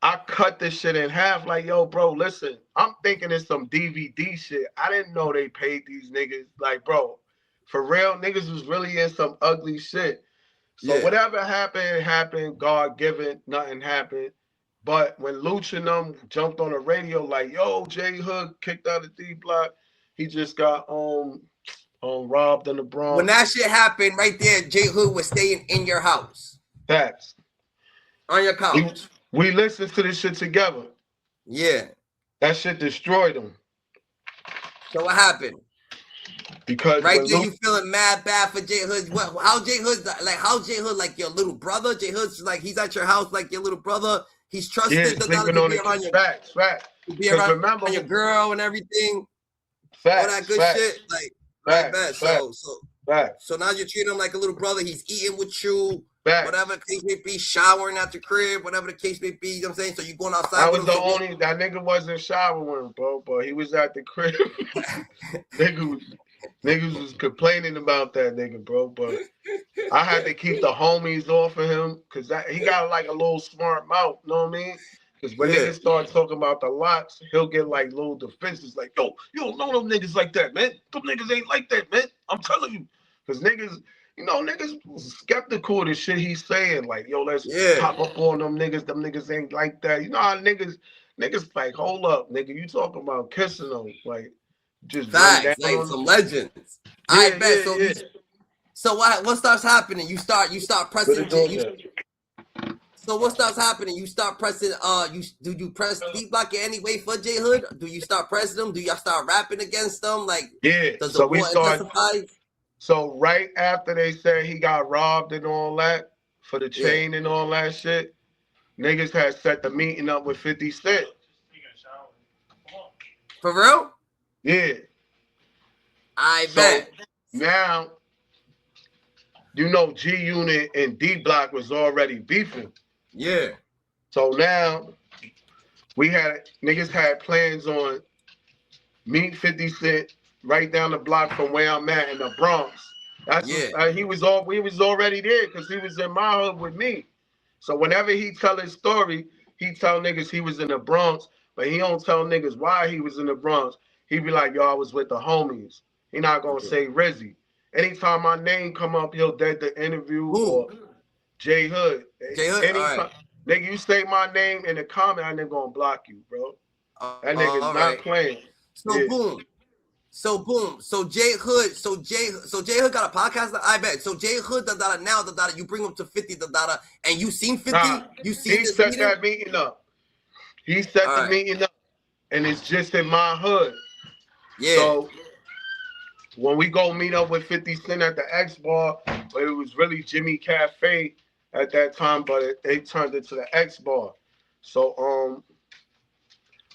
I cut this shit in half. Like, yo, bro, listen, I'm thinking it's some DVD shit. I didn't know they paid these niggas. Like, bro, for real, niggas was really in some ugly shit. So whatever happened, God given, nothing happened. But when Luch and them jumped on the radio, like, yo, J Hood kicked out of D Block, he just got robbed in the Bronx. When that shit happened, right there, J Hood was staying in your house. Facts. On your couch. We listened to this shit together. Yeah. That shit destroyed him. So what happened? Because right there, you feeling mad bad for J Hood. How J Hood like your little brother? J Hood's like he's at your house like your little brother. He's trusted to be around your facts. Be around your girl and everything. Facts. All that good shit. Like facts. So now you're treating him like a little brother. He's eating with you. Facts. Whatever the case may be, showering at the crib, whatever the case may be, you know what I'm saying? So you going outside. That nigga wasn't showering, bro, but he was at the crib. Niggas was complaining about that nigga, bro, but I had to keep the homies off of him because he got like a little smart mouth, you know what I mean? Because when niggas start talking about the lots, he'll get like little defenses like, yo, you don't know them niggas like that, man. Them niggas ain't like that, man. I'm telling you. Because niggas, niggas skeptical of the shit he's saying. Like, yo, let's pop up on them niggas. Them niggas ain't like that. You know how niggas like, hold up, nigga. You talking about kissing them. Like, just facts, like some legends. I bet. So what starts happening? You start pressing. So what starts happening? You start pressing. Do you press D Block in any way for J Hood? Do you start pressing them? Do y'all start rapping against them? Like does the war intensify? So right after they said he got robbed and all that for the chain and all that shit, niggas had set the meeting up with 50 Cent. For real? Yeah. I bet. Now, G Unit and D Block was already beefing. Yeah. So now niggas had plans on meet 50 Cent right down the block from where I'm at in the Bronx. We was already there because he was in my hood with me. So whenever he tell his story, he tell niggas he was in the Bronx, but he don't tell niggas why he was in the Bronx. He be like, yo, I was with the homies. He not gonna say Rizzy. Anytime my name come up, he'll dead the interview or J Hood. Anytime, nigga, you say my name in the comment, I ain't gonna block you, bro. That nigga's not playing. So boom. So J Hood got a podcast. I bet. So J Hood now you bring him to 50 and you seen 50. You seen he set that meeting up. He set the right. meeting up, and it's just in my hood. Yeah. So when we go meet up with 50 Cent at the X Bar, but it was really Jimmy Cafe at that time, but it turned into the X Bar. So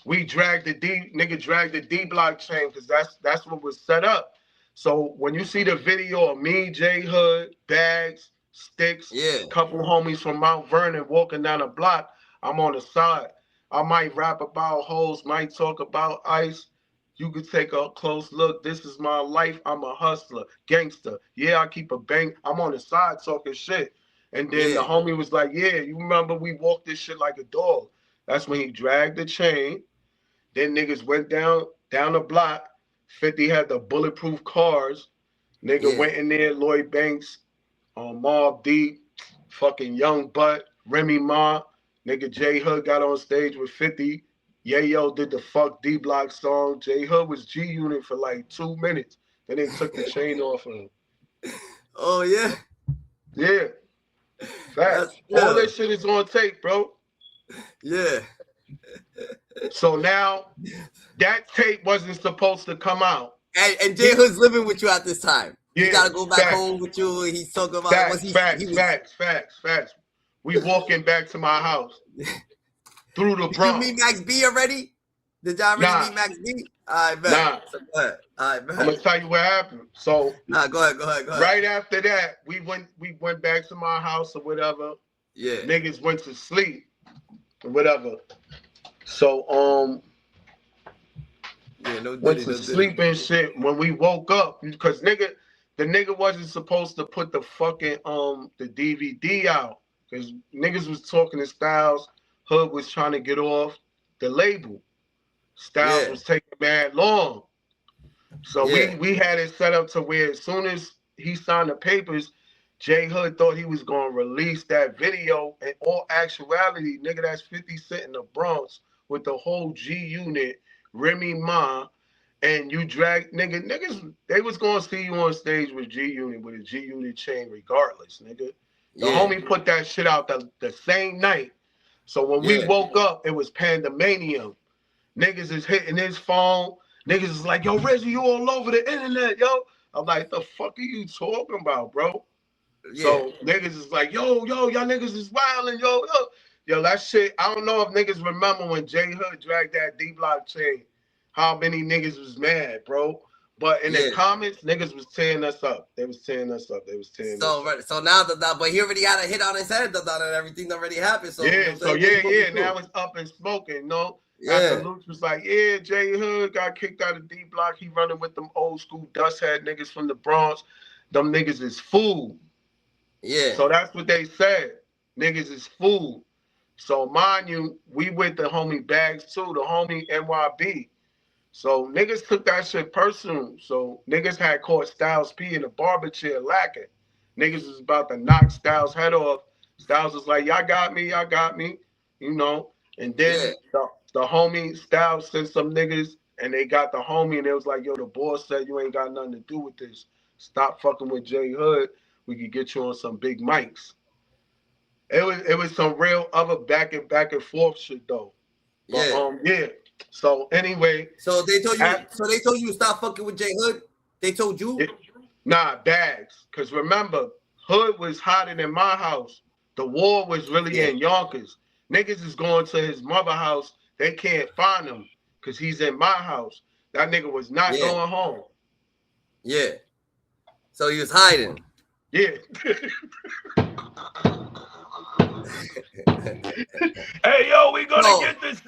we dragged the D block chain because that's what was set up. So when you see the video of me, J Hood, Bags, Sticks, Yeah. couple homies from Mount Vernon walking down the block, I'm on the side. I might rap about hoes, might talk about ice. You could take a close look. This is my life. I'm a hustler, gangster. Yeah, I keep a bang. I'm on the side talking shit. And then the Yeah. homie was like, yeah, you remember we walked this shit like a dog. That's when he dragged the chain. Then niggas went down the block. 50 had the bulletproof cars. Nigga Yeah. went in there, Lloyd Banks, Mobb Deep, fucking Young Butt, Remy Ma. Nigga J Hood got on stage with 50. Yayo did the fuck D Block song. J Hood was G Unit for like 2 minutes. Then they took the chain off of him. Oh yeah. Yeah, That's facts. All yeah. this shit is on tape, bro. Yeah. So now that tape wasn't supposed to come out. And J Hood's living with you at this time. He Yeah, gotta go back facts. home with you. He's talking about was he was. Facts. We walking back to my house through the Did you meet Bronx. Max B already? Did y'all already meet Max B? I bet. Nah. So go ahead. I bet. I'm gonna tell you what happened. So Nah, go ahead. right after that, we went back to my house or whatever. Yeah. Niggas went to sleep or whatever. So Yeah, no went diddy, to no sleep diddy. and shit. When we woke up, because the nigga wasn't supposed to put the fucking the DVD out. Because niggas was talking to Styles. Hood was trying to get off the label. Styles Yeah. was taking mad long. So Yeah. we had it set up to where as soon as he signed the papers, J Hood thought he was gonna release that video. In all actuality, nigga, that's 50 Cent in the Bronx with the whole G Unit, Remy Ma, and you drag niggas, they was gonna see you on stage with G Unit with a G Unit chain regardless, nigga. The Yeah. homie put that shit out the same night. So when we Yeah. woke up, it was pandemonium. Niggas is hitting his phone. Niggas is like, yo, Rizzy, you all over the internet, yo. I'm like, the fuck are you talking about, bro? Yeah. So niggas is like, yo, y'all niggas is wilding, yo. Yo, that shit, I don't know if niggas remember when J Hood dragged that D Block chain, how many niggas was mad, bro. But in the Yeah. comments, niggas was tearing us up. They was tearing us up. So right, so now but he already got a hit on his head, and everything already happened. So yeah, you know so yeah. Now it's up and smoking, you know. After Yeah. Luch was like, yeah, J Hood got kicked out of D Block. He running with them old school dust head niggas from the Bronx. Them niggas is food. Yeah. So that's what they said. Niggas is food. So mind you, we with the homie Bags too, the homie NYB. So niggas took that shit personal. So niggas had caught Styles P in the barber chair lacking. Niggas was about to knock Styles' head off. Styles was like, y'all got me, you know. And then the homie Styles sent some niggas and they got the homie and it was like, yo, the boss said you ain't got nothing to do with this. Stop fucking with J Hood. We could get you on some big mics. It was some real other back and forth shit though. But yeah. So anyway, So they told you to stop fucking with J Hood. They told you? Nah, Bags. Cause remember, Hood was hiding in my house. The war was really in Yonkers. Niggas is going to his mother house. They can't find him because he's in my house. That nigga was not going home. Yeah. So he was hiding. Yeah. Hey yo, we gonna get the 60,000.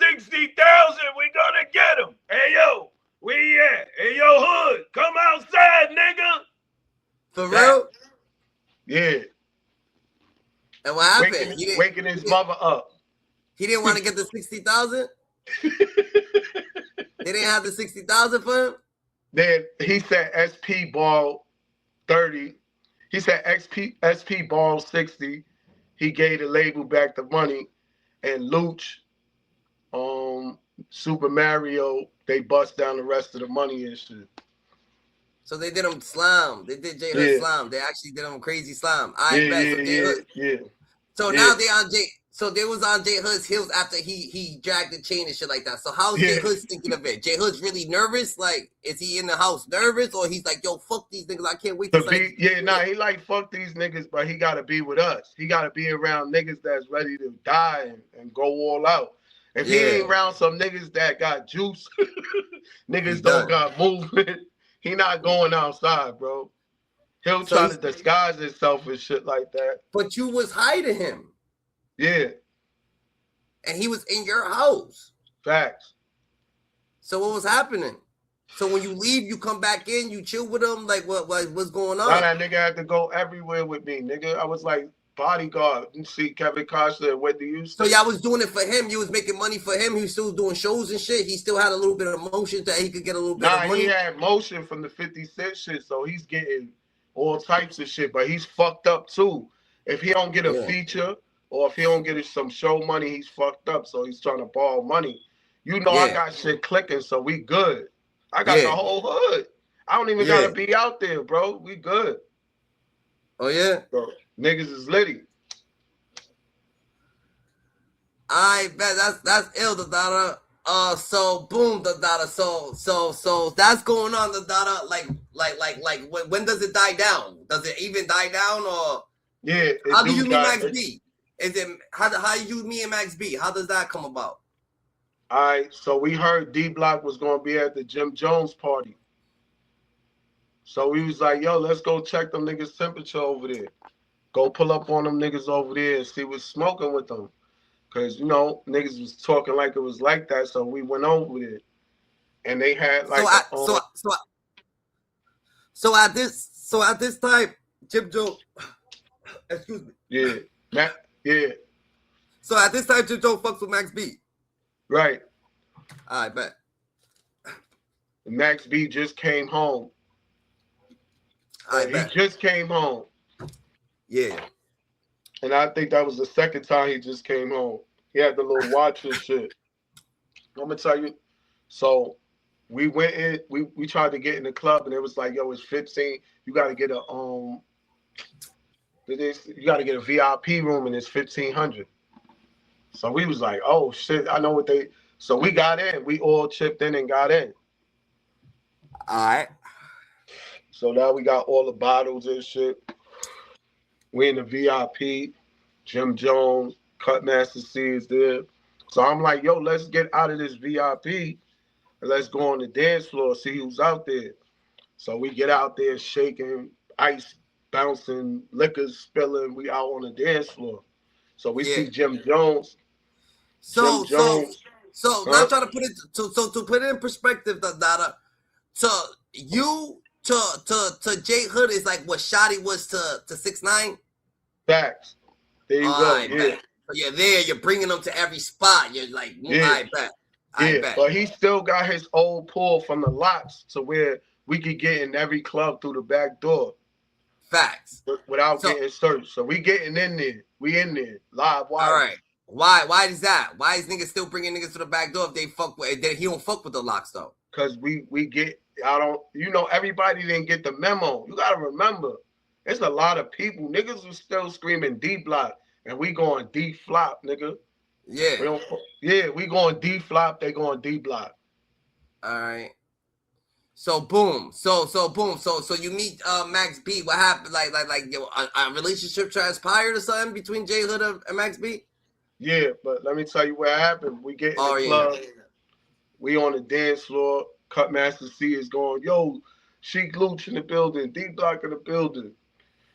We gonna get him. Hey yo, where you at? Hey yo, Hood, come outside, nigga. For real? Yeah. And what happened? Waking his mother up. He didn't want to get the 60,000. They didn't have the 60,000 for him. Then he said SP ball 30. He said SP ball 60. He gave the label back the money, and Luch, Super Mario, they bust down the rest of the money and shit. So they did him slam. They did J Hood slam. They actually did him crazy slam. I bet. So J Hood. Yeah. So now they on J. So they was on J Hood's heels after he dragged the chain and shit like that. So how's J Hood's thinking of it? J Hood's really nervous? Like, is he in the house nervous? Or he's like, yo, fuck these niggas. I can't wait to be. Yeah, nah, he like, fuck these niggas, but he gotta be with us. He gotta be around niggas that's ready to die and go all out. If he ain't around some niggas that got juice, niggas don't got movement, he not going outside, bro. He'll try to disguise himself and shit like that. But you was hiding him. Yeah. And he was in your house. Facts. So what was happening? So when you leave, you come back in, you chill with him? Like, what's going on? Now that nigga had to go everywhere with me, nigga. I was like bodyguard. You see Kevin Costner, what do you say? So y'all was doing it for him. You was making money for him. He was still doing shows and shit. He still had a little bit of motion that he could get a little bit of money. He had motion from the 50 Cent shit, so he's getting all types of shit, but he's fucked up too. If he don't get a feature or if he don't get some show money, he's fucked up. So he's trying to borrow money. You know, I got shit clicking, so we good. I got the whole hood. I don't even gotta be out there, bro. We good. Oh yeah, bro. Niggas is litty. I bet that's ill, the daughter. So boom, the daughter. So that's going on, the daughter. Like when does it die down? Does it even die down or? Yeah. How do you meet Max B? Is it how you meet Max B? How does that come about? All right, so we heard D Block was gonna be at the Jim Jones party. So we was like, yo, let's go check them niggas' temperature over there. Go pull up on them niggas over there and see what's smoking with them. Cause you know, niggas was talking like it was like that. So we went over there. And they had like so at this time, Jim Jones, excuse me. Yeah. So at this time, Jim Jones fucks with Max B. Right. I bet. Max B just came home. I bet. He just came home. Yeah. And I think that was the second time he just came home. He had the little watch and shit. I'm gonna tell you. So we went in, we tried to get in the club and it was like, yo, it's 15. You gotta get a you gotta get a VIP room and it's 1,500. So we was like, oh shit, I know what they. So we got in. We all chipped in and got in. All right. So now we got all the bottles and shit. We in the VIP. Jim Jones, Cutmaster C is there. So I'm like, yo, let's get out of this VIP and let's go on the dance floor, see who's out there. So we get out there shaking, ice bouncing, liquor spilling. We out on the dance floor. So we see Jim Jones. So not trying to put it to put it in perspective, Dada. To you to J Hood is like what Shotty was to 6ix9ine. Facts. There you go. Bet. So you're there. You're bringing them to every spot. You're like, I bet. I bet. But he still got his old pull from the lots to where we could get in every club through the back door. Facts. Without getting searched. So we getting in there. We in there. Live wire. All right. Why is that? Why is niggas still bringing niggas to the back door if they fuck with he don't fuck with the locks though? Cause we get everybody didn't get the memo. You gotta remember, there's a lot of people. Niggas was still screaming D Block and we going D Flop, nigga. Yeah. We going D Flop, they going D Block. All right. So boom. So you meet Max B. What happened? Like a relationship transpired or something between J Hood and Max B? Yeah, but let me tell you what happened. We get in the club. We on the dance floor. Cutmaster C is going, yo, Sheik Luch in the building, D Block in the building,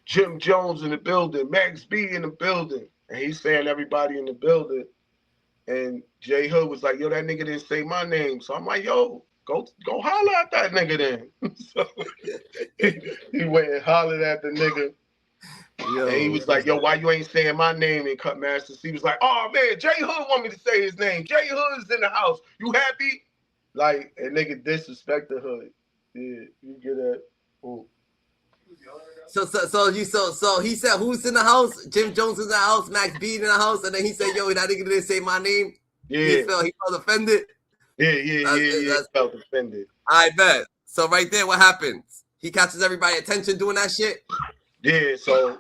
Jim Jones in the building, Max B in the building. And he's saying everybody in the building. And J Hood was like, yo, that nigga didn't say my name. So I'm like, yo, go holler at that nigga then. So he went and hollered at the nigga. Yo, and he was like, yo, why you ain't saying my name? And Cutmaster C was like, oh man, J Hood want me to say his name. J Hood's in the house. You happy? Like, a nigga disrespect the hood. Yeah, you get that. Ooh. So he said, who's in the house? Jim Jones is in the house, Max B in the house, and then he said, yo, that nigga didn't say my name. Yeah. He felt offended. Yeah. Felt offended. I bet. So right there, what happens? He catches everybody's attention doing that shit. Yeah, so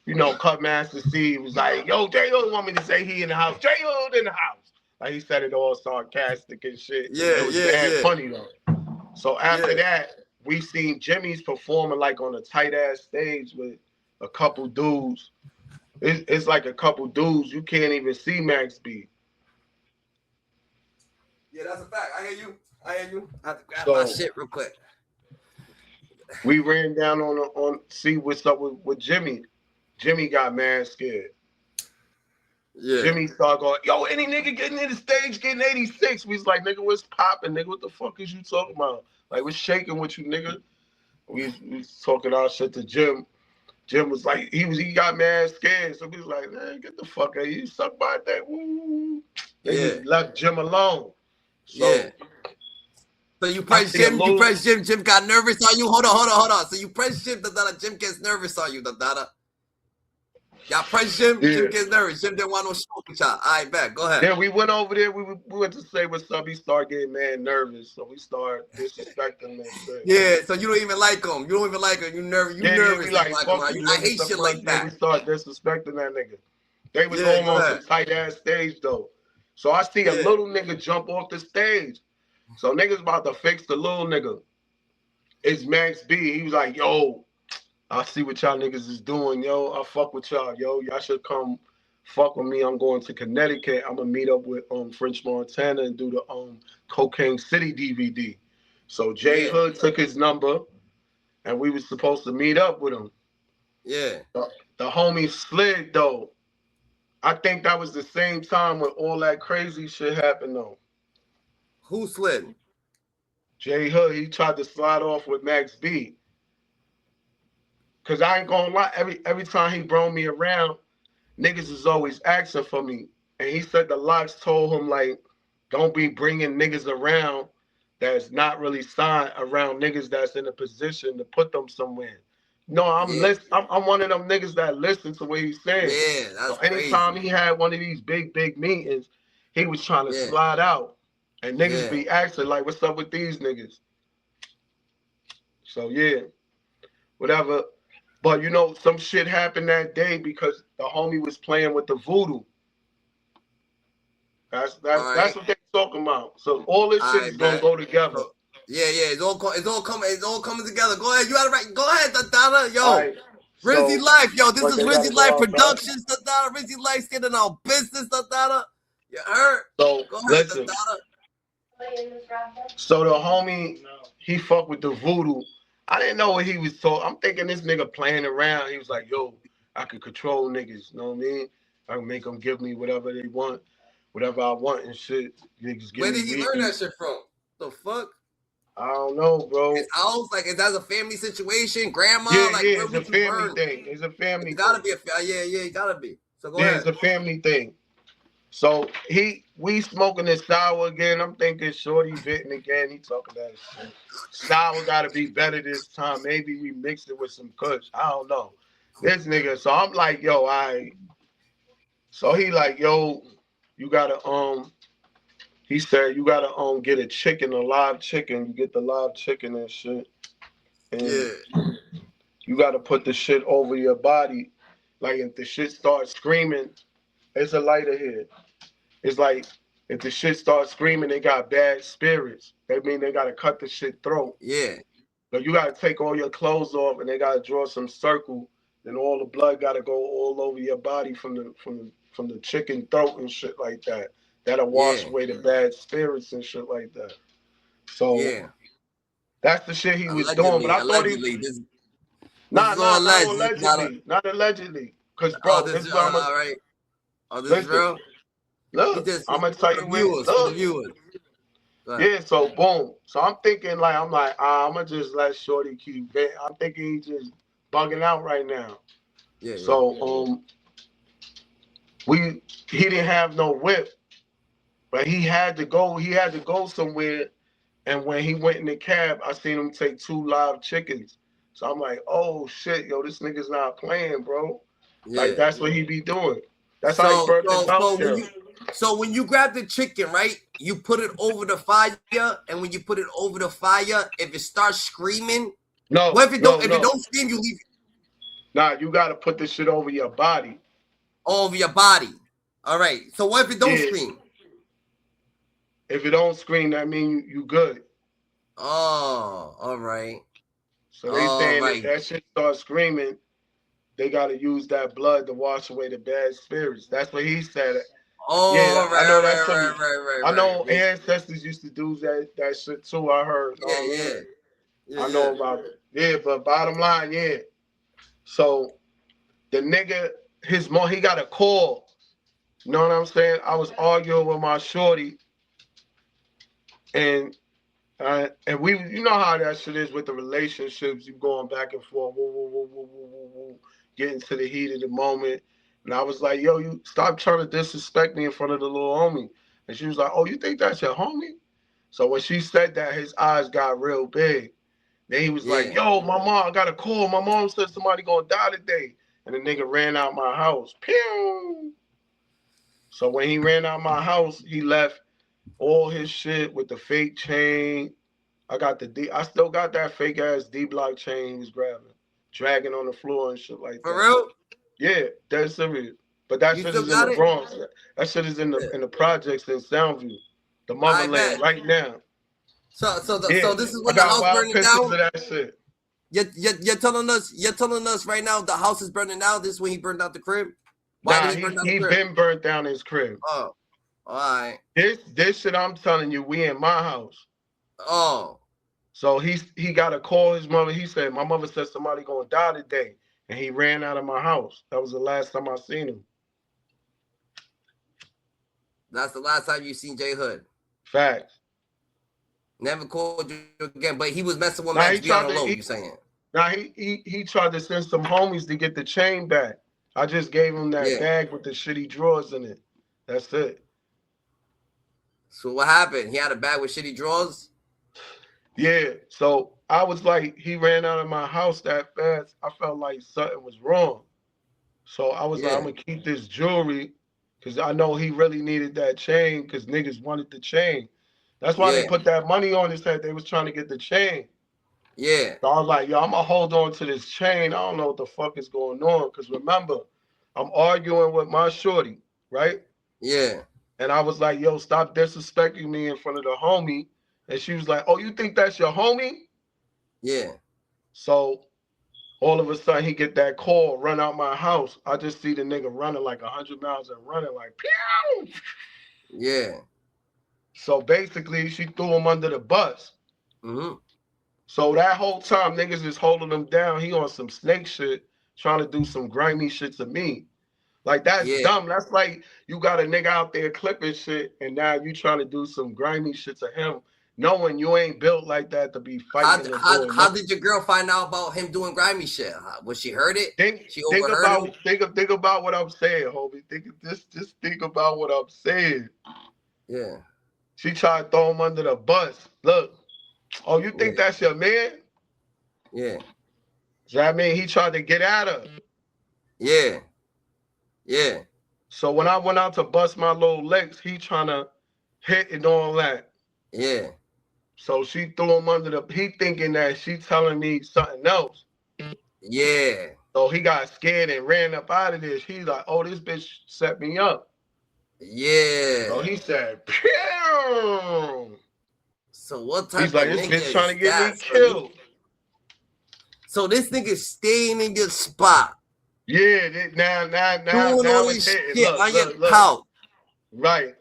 you know, Cut Master C was like, yo, J.O. want me to say he in the house. J.O. in the house. Like he said it all sarcastic and shit. Yeah, It was yeah, bad yeah. funny though. So after Yeah. that, we seen Jimmy's performing like on a tight ass stage with a couple dudes. It's like a couple dudes. You can't even see Max B. Yeah, that's a fact. I hear you. I hear you. I have to grab my So shit real quick. we ran down on see what's up with Jimmy. Jimmy got mad scared. Yeah. Jimmy started going, yo, any nigga getting in the stage getting 86. We was like, nigga, what's popping, nigga? What the fuck is you talking about? Like, what's shaking with you, nigga? We was talking our shit to Jim. Jim was like, he got mad scared. So we was like, man, get the fuck out of here. You suck by that. Woo. Then Yeah. we left Jim alone. So Yeah. So you press Jim, Jim got nervous on you. Hold on. So you press Jim, Jim gets nervous on you, Y'all press Jim, Jim gets nervous. Jim didn't want no smoke with y'all. All right, back. Go ahead. Yeah, we went over there. We went to say what's up. He started getting mad nervous. So we started disrespecting him. Yeah, so you don't even like him. You don't even like him. You nervous. We like, fuck you. I hate shit like that. We started disrespecting that nigga. They was almost a tight ass stage though. So I see a little nigga jump off the stage. So niggas about to fix the little nigga. It's Max B. He was like, yo, I see what y'all niggas is doing, yo. I fuck with y'all, yo. Y'all should come fuck with me. I'm going to Connecticut. I'm gonna meet up with French Montana and do the Cocaine City DVD. So J Hood took his number and we was supposed to meet up with him. Yeah. The homie slid though. I think that was the same time when all that crazy shit happened though. Who slid? J Hood, he tried to slide off with Max B. Cause I ain't gonna lie, every time he brought me around, niggas is always asking for me. And he said the locks told him like, don't be bringing niggas around that's not really signed around niggas that's in a position to put them somewhere. No, I'm one of them niggas that listen to what he's saying. Yeah, that's so anytime crazy. he had one of these big meetings, he was trying to slide out. And niggas be asking like, what's up with these niggas? So yeah, whatever. But you know, some shit happened that day because the homie was playing with the voodoo. That's what they're talking about. So all this shit is gonna go together. So, it's all coming together. Go ahead, you got it right. Go ahead, Dada. Yo, Rizzylife, yo, this is Rizzylife Productions, Dada. Rizzylife getting on business, Dada. You heard? So go ahead, listen. So the homie, he fucked with the voodoo. I didn't know what he was talking. I'm thinking this nigga playing around. He was like, yo, I can control niggas. You know what I mean? I can make them give me whatever they want, whatever I want and shit. Niggas give Where did he learn that shit from? The fuck? I don't know, bro. It's house, like, is that a family situation? Grandma? Yeah, like, it's a family thing. It's a family thing. It gotta be it gotta be. So go ahead. It's a family thing. So we smoking this sour again. I'm thinking shorty bitten again. He talking that shit. Sour gotta be better this time. Maybe we mixed it with some kush. I don't know. This nigga. So I'm like, yo, So he like, yo, you gotta he said you gotta get a chicken, a live chicken. You get the live chicken and shit. And you gotta put the shit over your body. Like if the shit starts screaming, it's a lighter here. It's like if the shit starts screaming, they got bad spirits. That mean they gotta cut the shit throat. Yeah. So you gotta take all your clothes off and they gotta draw some circle. Then all the blood gotta go all over your body from the chicken throat and shit like that. That'll wash away the bad spirits and shit like that. So that's the shit he was doing. But I thought not allegedly. Cause bro, this is what I'm right. Oh, this is real. Look, I'm gonna tell you what. Yeah, so boom. So I'm thinking like I'm gonna just let Shorty keep it. I'm thinking he's just bugging out right now. Yeah. So he didn't have no whip, but he had to go somewhere. And when he went in the cab, I seen him take 2 live chickens. So I'm like, oh shit, yo, this nigga's not playing, bro. Yeah. Like that's what he be doing. That's how he burnt his house down. So when you grab the chicken, right, you put it over the fire, and when you put it over the fire, if it starts screaming, if it don't scream, you leave it. Nah, you gotta put this shit over your body. Over your body. All right. So what if it don't scream? If it don't scream, that means you good. Oh, all right. So they saying if that shit starts screaming, they gotta use that blood to wash away the bad spirits. That's what he said. Oh, Yeah, right, I know right, that's something. I know ancestors used to do that shit too. I heard. I know about it. Yeah, but bottom line, yeah. So the nigga, his mom, he got a call. You know what I'm saying? I was arguing with my shorty, and we, you know how that shit is with the relationships. You going back and forth, woo, woo, woo, woo, woo, woo, woo, getting to the heat of the moment. And I was like, yo, you stop trying to disrespect me in front of the little homie. And she was like, oh, you think that's your homie? So when she said that, his eyes got real big. Then he was like, yo, my mom, I got a call. My mom said somebody gonna die today. And the nigga ran out my house. Pew! So when he ran out my house, he left all his shit with the fake chain. I still got that fake ass D block chain he was grabbing, dragging on the floor and shit like that. For real? Yeah, that's serious. But that shit is in the Bronx. That shit is in the projects in Soundview, the motherland right now. So this is when I the house burning down. Of that shit. You're telling us right now the house is burning down. This is when he burned out the crib. Why did he burn down the crib? He been burnt down his crib. Oh, all right. This shit I'm telling you, we in my house. Oh. So he got to call his mother. He said, my mother said somebody gonna die today. And he ran out of my house. That was the last time I seen him. That's the last time you seen J Hood. Facts. Never called you again, but he was messing with Max B on the low, you saying? Nah, he tried to send some homies to get the chain back. I just gave him that bag with the shitty drawers in it. That's it. So what happened? He had a bag with shitty drawers? Yeah. So I was like, he ran out of my house that fast. I felt like something was wrong. So I was like, I'm going to keep this jewelry because I know he really needed that chain because niggas wanted the chain. That's why they put that money on his head. They was trying to get the chain. Yeah. So I was like, yo, I'm going to hold on to this chain. I don't know what the fuck is going on. Because remember, I'm arguing with my shorty, right? Yeah. And I was like, yo, stop disrespecting me in front of the homie. And she was like, oh, you think that's your homie? Yeah. So all of a sudden he get that call, run out my house. I just see the nigga running like 100 miles and running like, pew! Yeah. So basically she threw him under the bus. Mm-hmm. So that whole time niggas is holding him down. He on some snake shit, trying to do some grimy shit to me. Like, that's dumb. That's like you got a nigga out there clipping shit, and now you trying to do some grimy shit to him, knowing you ain't built like that to be fighting. How did your girl find out about him doing grimy shit? Was she heard it? She overheard him? Think about what I'm saying, homie. Just think about what I'm saying. Yeah. She tried to throw him under the bus. Look. Oh, you think that's your man? Yeah. So that mean he tried to get at her. Yeah. Yeah. So when I went out to bust my little legs, he trying to hit and all that. Yeah. So she threw him under he thinking that she telling me something else. Yeah. So he got scared and ran up out of there. He's like, oh, this bitch set me up. Yeah. So he said, pew! So what type He's like, of this nigga bitch trying to get me so killed. So this nigga staying in your spot. Yeah, now doing all this shit on your couch. Right.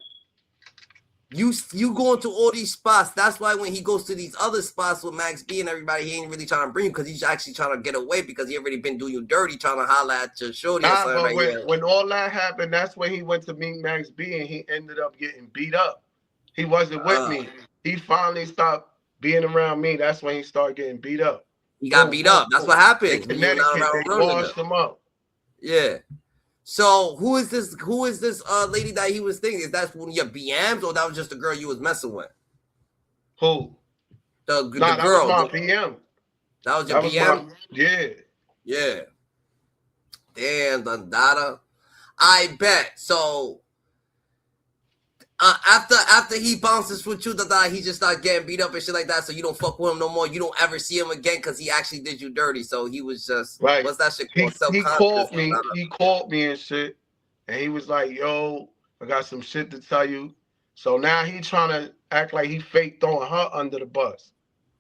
You going to all these spots. That's why when he goes to these other spots with Max B and everybody, he ain't really trying to bring you because he's actually trying to get away because he already been doing you dirty, trying to holler at your shorty or something. But when all that happened, that's when he went to meet Max B and he ended up getting beat up. He wasn't with me. He finally stopped being around me. That's when he started getting beat up. He got beat up. That's what happened. In Connecticut, they washed him up. Yeah. So who is this lady that he was thinking? Is that one of your BMs or that was just the girl you was messing with? Who? The girl. That was my BM. That was your BM? Yeah. Yeah. Damn, Dundada. I bet. So After he bounces with you, he just start getting beat up and shit like that. So you don't fuck with him no more. You don't ever see him again because he actually did you dirty. So he was just Right. what's that shit He called? he Self-conscious. called me. He called me and shit, and he was like, "Yo, I got some shit to tell you." So now he trying to act like he fake throwing her under the bus.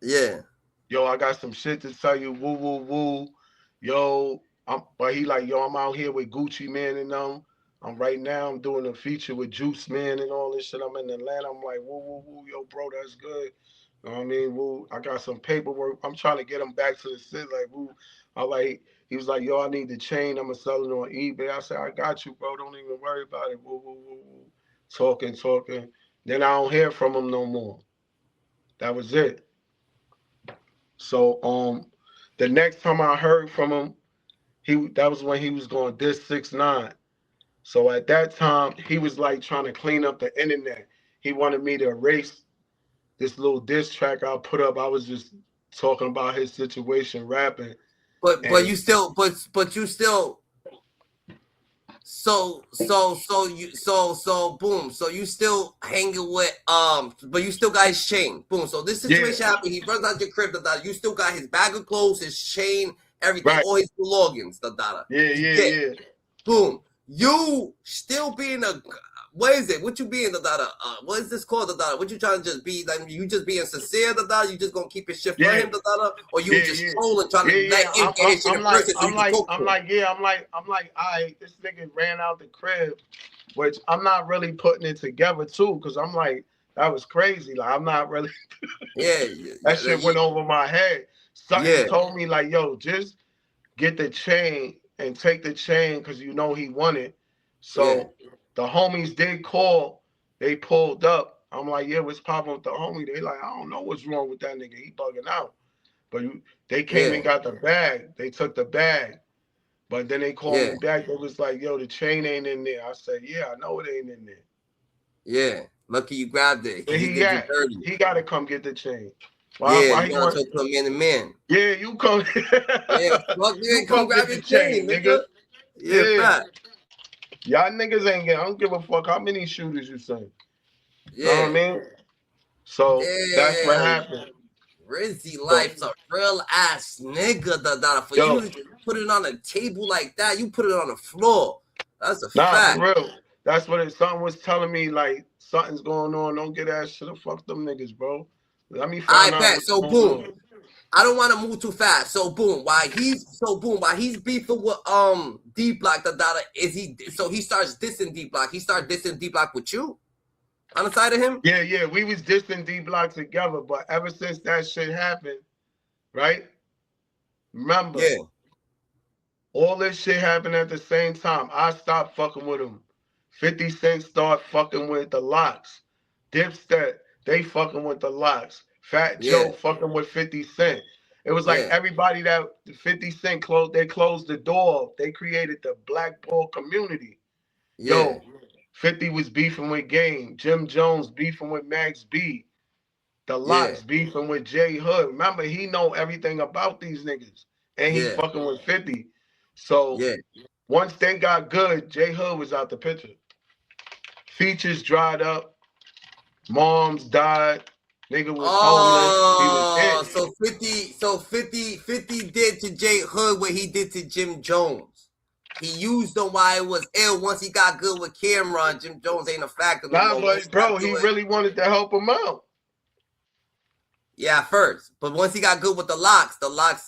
Yeah. Yo, I got some shit to tell you. Woo woo woo. Yo, but he like, yo, I'm out here with Gucci Man and them. I'm doing a feature with Juice Man and all this shit. I'm in Atlanta. I'm like, woo woo woo, yo, bro, that's good. You know what I mean? Woo, I got some paperwork. I'm trying to get him back to the city. Like, woo. He was like, yo, I need the chain. I'm gonna sell it on eBay. I said, I got you, bro. Don't even worry about it. Woo woo woo woo. Talking. Then I don't hear from him no more. That was it. So the next time I heard from him, that was when he was going diss 6ix9ine. So at that time, he was like trying to clean up the internet. He wanted me to erase this little diss track I put up. I was just talking about his situation, rapping. But you still boom. So you still hanging with but you still got his chain. Boom. So this situation happened. He runs out your crib. You still got his bag of clothes, his chain, everything, all his belongings. Yeah. Boom. You still being a what is it? What you being what is this called? What you trying to just be like? You just being sincere? You just gonna keep his shit for him? Or you just trolling, trying to let him get his shit in person? I'm like, all right, this nigga ran out the crib, which I'm not really putting it together too, because I'm like, that was crazy. Like, I'm not really. That shit went over my head. Something told me like, yo, just get the chain and take the chain because you know he won it. So the homies did call. They pulled up. I'm like, yeah, what's popping with the homie? They like, I don't know what's wrong with that nigga. He bugging out. But they came and got the bag. They took the bag. But then they called me back. They was like, yo, the chain ain't in there. I said, yeah, I know it ain't in there. Yeah. Lucky you grabbed it. Where he at? He got to come get the chain. Why he want to come man to man? Yeah, you come. Fuck you, come grab your chain, nigga. Yeah. Y'all niggas ain't getting. I don't give a fuck how many shooters you send. Yeah. Know what I mean? So that's what happened. Rizzylyfe's a real ass nigga. For you to put it on a table like that, you put it on the floor. That's a fact. For real. That's what something was telling me, like, something's going on. Don't get that shit. Fuck them niggas, bro. Let me find out. So boom. I don't want to move too fast. So boom, while he's beefing with D Block, so he starts dissing D Block. He starts dissing D Block with you on the side of him? Yeah. We was dissing D Block together, but ever since that shit happened, right? Remember, all this shit happened at the same time. I stopped fucking with him. 50 Cent start fucking with the Locks. Dipset, they fucking with the Locks. Fat Joe fucking with 50 Cent. It was like everybody that 50 Cent closed the door. They created the blackball community. Yo, 50 was beefing with Game. Jim Jones beefing with Max B. The Locks beefing with J Hood. Remember, he know everything about these niggas. And he fucking with 50. So once they got good, J Hood was out the picture. Features dried up. Moms died. Nigga was homeless. He was 50 did to J Hood what he did to Jim Jones. He used them while it was ill. Once he got good with Cameron, Jim Jones ain't a factor no more. But bro, he really wanted to help him out. Yeah, first. But once he got good with the Locks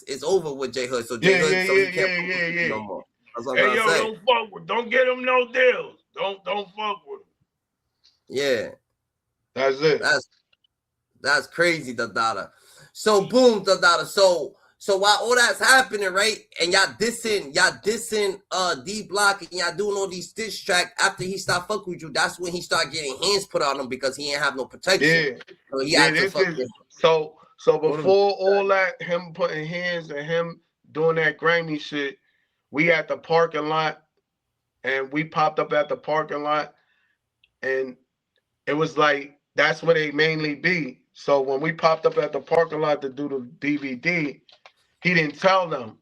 is over with J Hood. So J Hood, so he can't no more. That's what I'm saying. Don't fuck with. Don't get him no deals. Don't fuck with him. Yeah. That's it. That's crazy, Dada. So boom, Dada. So while all that's happening, right, and y'all dissing D Block and y'all doing all these diss tracks after he stopped fucking with you, that's when he started getting hands put on him because he ain't have no protection. So he had to fuck with. So before all that, him putting hands and him doing that grimy shit, we at the parking lot and we popped up at the parking lot and it was like that's where they mainly be. So when we popped up at the parking lot to do the DVD, he didn't tell them.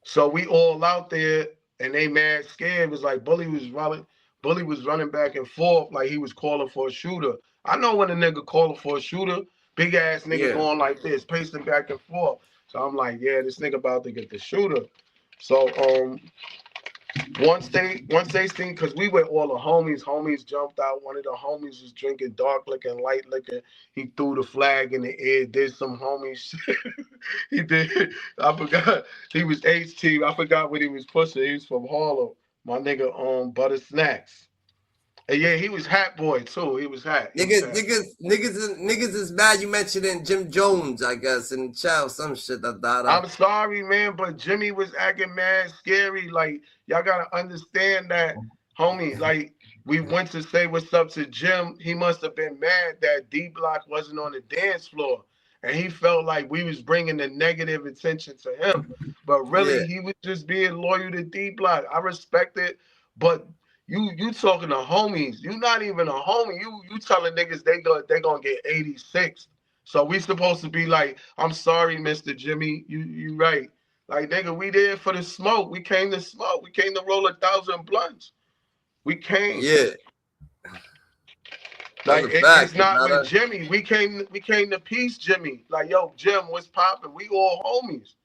So we all out there and they mad scared. It was like Bully was Bully was running back and forth like he was calling for a shooter. I know when a nigga calling for a shooter, big ass nigga Yeah. going like this, pacing back and forth. So I'm like, yeah, this nigga about to get the shooter. So once they seen, because we were all the homies jumped out. One of the homies was drinking dark liquor and light liquor. He threw the flag in the air, did some homies shit. He did. I forgot. He was HT. I forgot what he was pushing. He was from Harlem. My nigga Butter Snacks. And yeah, he was Hat Boy too. He was Hat. Niggas is mad you mentioning Jim Jones, I guess, and Chow, some shit that I'm sorry, man, but Jimmy was acting mad scary. Like, y'all gotta understand that, homie. Like, we went to say what's up to Jim. He must have been mad that D Block wasn't on the dance floor. And he felt like we was bringing the negative attention to him. But Yeah. really, he was just being loyal to D Block. I respect it, but you talking to homies. You not even a homie. You telling niggas they gonna get 86. So we supposed to be like, I'm sorry, Mr. Jimmy. You right. Like, nigga, we there for the smoke. We came to smoke. We came to roll 1,000 blunts. We came. Yeah. Like, That's a fact, it's not with Dada. Jimmy. We came to peace, Jimmy. Like, yo, Jim, what's popping? We all homies.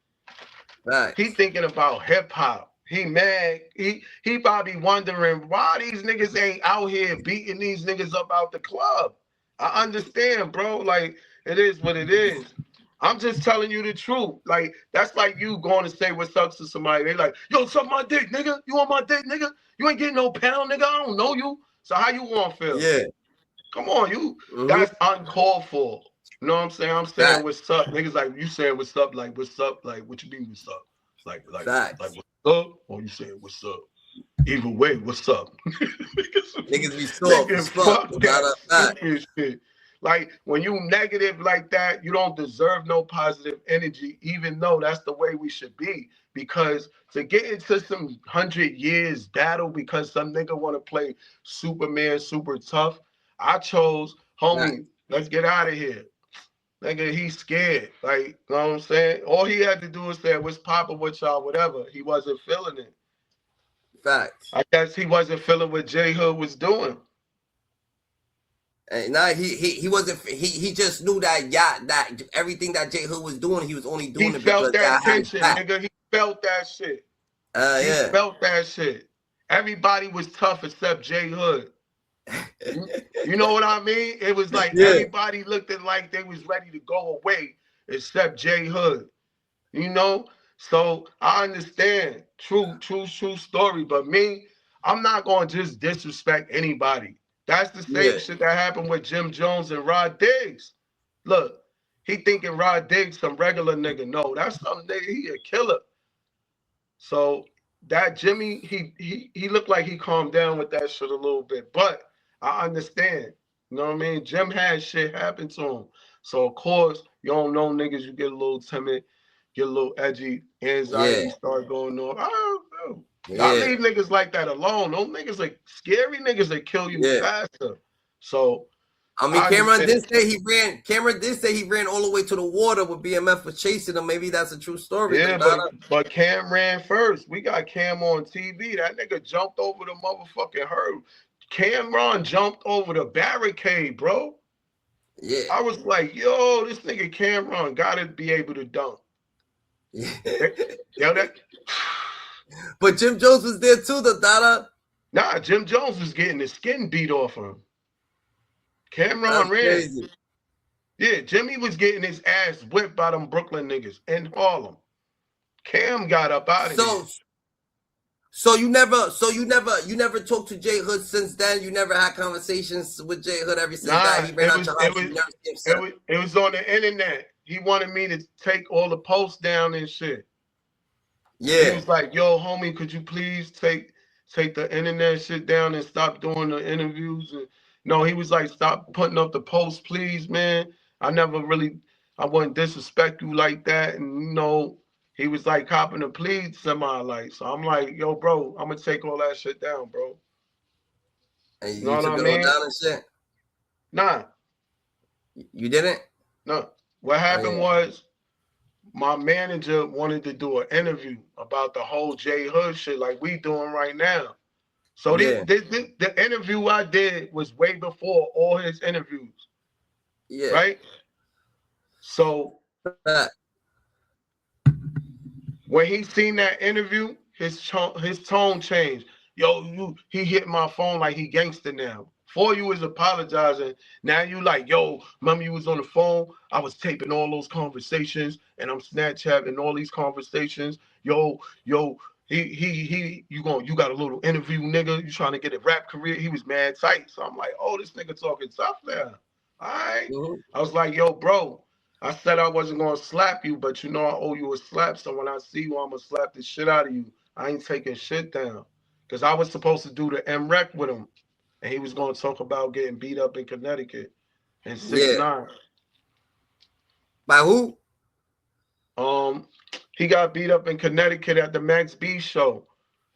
He Facts. thinking about hip hop. He mad. He probably wondering why these niggas ain't out here beating these niggas up out the club. I understand, bro. Like, it is what it is. I'm just telling you the truth. Like, that's like you going to say what's up to somebody. They like, yo, suck my dick, nigga. You on my dick, nigga? You ain't getting no pound, nigga. I don't know you. So how you want to feel? Yeah. Come on, you. Mm-hmm. That's uncalled for. You know what I'm saying? I'm saying Facts. what's up. Niggas like, you saying what's up? Like, what's up? Like, what you mean what's up? Like Facts. what's up? Or you saying what's up? Either way, what's up? Niggas be soft Nigga, as fuck, fuck that Dada. Facts. stupid shit. Like, when you negative like that, you don't deserve no positive energy, even though that's the way we should be. Because to get into some 100 years battle because some nigga want to play Superman super tough, I chose, Facts. homie, let's get out of here. Nigga, he's scared. Like, you know what I'm saying? All he had to do was say, what's poppin' with y'all, whatever. He wasn't feeling it. Facts. I guess he wasn't feeling what J Hood was doing. And now he wasn't he just knew that that everything that J Hood was doing, he was only He doing it felt because that that had his tension, back. nigga. He felt that shit. He Yeah. felt that shit. Everybody was tough except J Hood. You know what I mean? It was like Yeah. everybody looked like they was ready to go away except J Hood. You know? So I understand. True story. But me, I'm not gonna just disrespect anybody. That's the same Yeah. shit that happened with Jim Jones and Rod Diggs. Look, he thinking Rod Diggs some regular nigga. No, that's some nigga, he a killer. So that Jimmy, he looked like he calmed down with that shit a little bit. But I understand. You know what I mean? Jim had shit happen to him. So of course, you don't know niggas, you get a little timid, get a little edgy, Yeah. anxiety start going on. I don't know. Y'all Yeah. leave niggas like that alone. Those niggas like scary niggas that kill you Yeah. faster. So I mean, I understand. Cameron did say he ran all the way to the water with BMF was chasing him. Maybe that's a true story, though, Yeah, Dada. but Cam ran first. We got Cam on TV. That nigga jumped over the motherfucking hurdle. Cameron jumped over the barricade, bro. Yeah. I was like, yo, this nigga Cameron gotta be able to dunk. Yeah. Yo, that But Jim Jones was there too, though, Dada. nah, Jim Jones was getting his skin beat off him. That's Cameron ran. crazy. Yeah, Jimmy was getting his ass whipped by them Brooklyn niggas in Harlem. Cam got up out of there. So you never talked to J Hood since then. You never had conversations with J Hood ever since that. Nah, He ran out your house. You never see him set. it was on the internet. He wanted me to take all the posts down and shit. He Yeah. was like, "Yo, homie, could you please take the internet shit down and stop doing the interviews?" And no, he was like, "Stop putting up the posts, please, man. I wouldn't disrespect you like that." And he was like copping a plea semi like. So I'm like, "Yo, bro, I'm gonna take all that shit down, bro." And You know you what took I it all mean? down and shit. Nah, You didn't? no. What Oh happened yeah. was my manager wanted to do an interview about the whole J Hood shit like we doing right now. So Yeah. the interview I did was way before all his interviews, Yeah. right? So Fact. when he seen that interview, his tone changed. Yo, he hit my phone like he gangster now. Before you was apologizing, now you like, yo, remember you was on the phone? I was taping all those conversations and I'm Snapchatting all these conversations. Yo, you got a little interview, nigga. You trying to get a rap career? He was mad tight. So I'm like, oh, this nigga talking tough now. All right. Mm-hmm. I was like, yo, bro, I said I wasn't gonna slap you, but you know I owe you a slap. So when I see you, I'm gonna slap the shit out of you. I ain't taking shit down. Cause I was supposed to do the MREC with him. And he was gonna talk about getting beat up in Connecticut in Yeah. 6ix9ine. By who? He got beat up in Connecticut at the Max B show.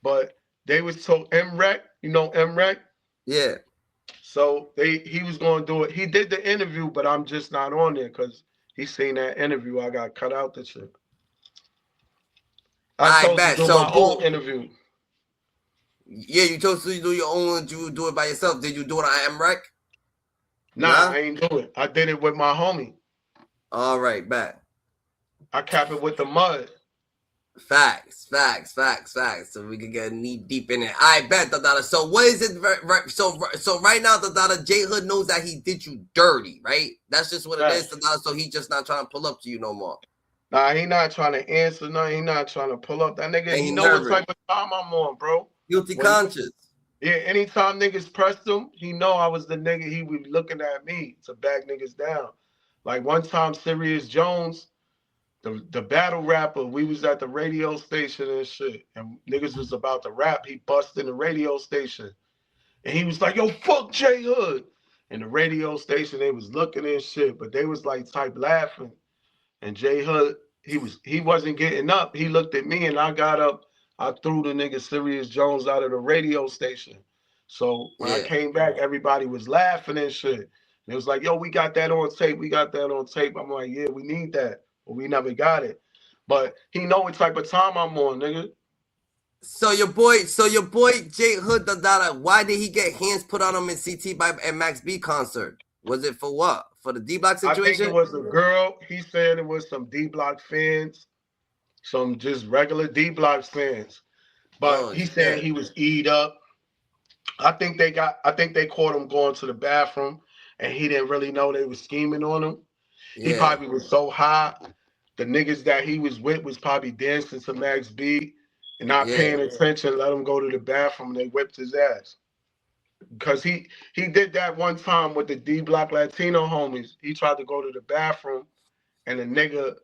But they was told MREC, you know MREC? Yeah. So he was gonna do it. He did the interview, but I'm just not on there because he seen that interview. I got cut out the shit. I I chose to bet. do So my boom. own interview. Yeah, you chose to do your own. You do it by yourself. Did you do it on MREC? Nah, Nah. I ain't do it. I did it with my homie. All right, bet. I cap it with the mud. Facts. So we can get knee deep in it. I bet, Dada. So what is it? So right now, Dada, J Hood knows that he did you dirty, right? That's just what it is, Dada. So he just not trying to pull up to you no more. Nah, he not trying to answer nothing. He not trying to pull up. That nigga, And he he know what nervous, type of time I'm on, bro. guilty When conscious. yeah, anytime niggas pressed him, he know I was the nigga he was looking at me to back niggas down. Like one time, Sirius Jones, the battle rapper, we was at the radio station and shit, and niggas was about to rap. He bust in the radio station, and he was like, "Yo, fuck J Hood." And the radio station, they was looking and shit, but they was like type laughing. And J Hood, he wasn't getting up. He looked at me and I got up. I threw the nigga Sirius Jones out of the radio station. So when I Yeah. came back, everybody was laughing and shit. And it was like, yo, we got that on tape. We got that on tape. I'm like, yeah, we need that. But we never got it. But he know what type of time I'm on, nigga. So your boy J Hood, Dada, why did he get hands put on him in CT by at Max B concert? Was it for what? For the D Block I think it situation? was a girl. He said it was some D Block fans, some just regular D Block fans. But Oh he said shit. he was eat up. I think they caught him going to the bathroom and he didn't really know they was scheming on him. He Yeah. probably was so high. The niggas that he was with was probably dancing to Max B and not Yeah. paying attention, let him go to the bathroom and they whipped his ass. Because he did that one time with the D Block Latino homies. He tried to go to the bathroom and the nigga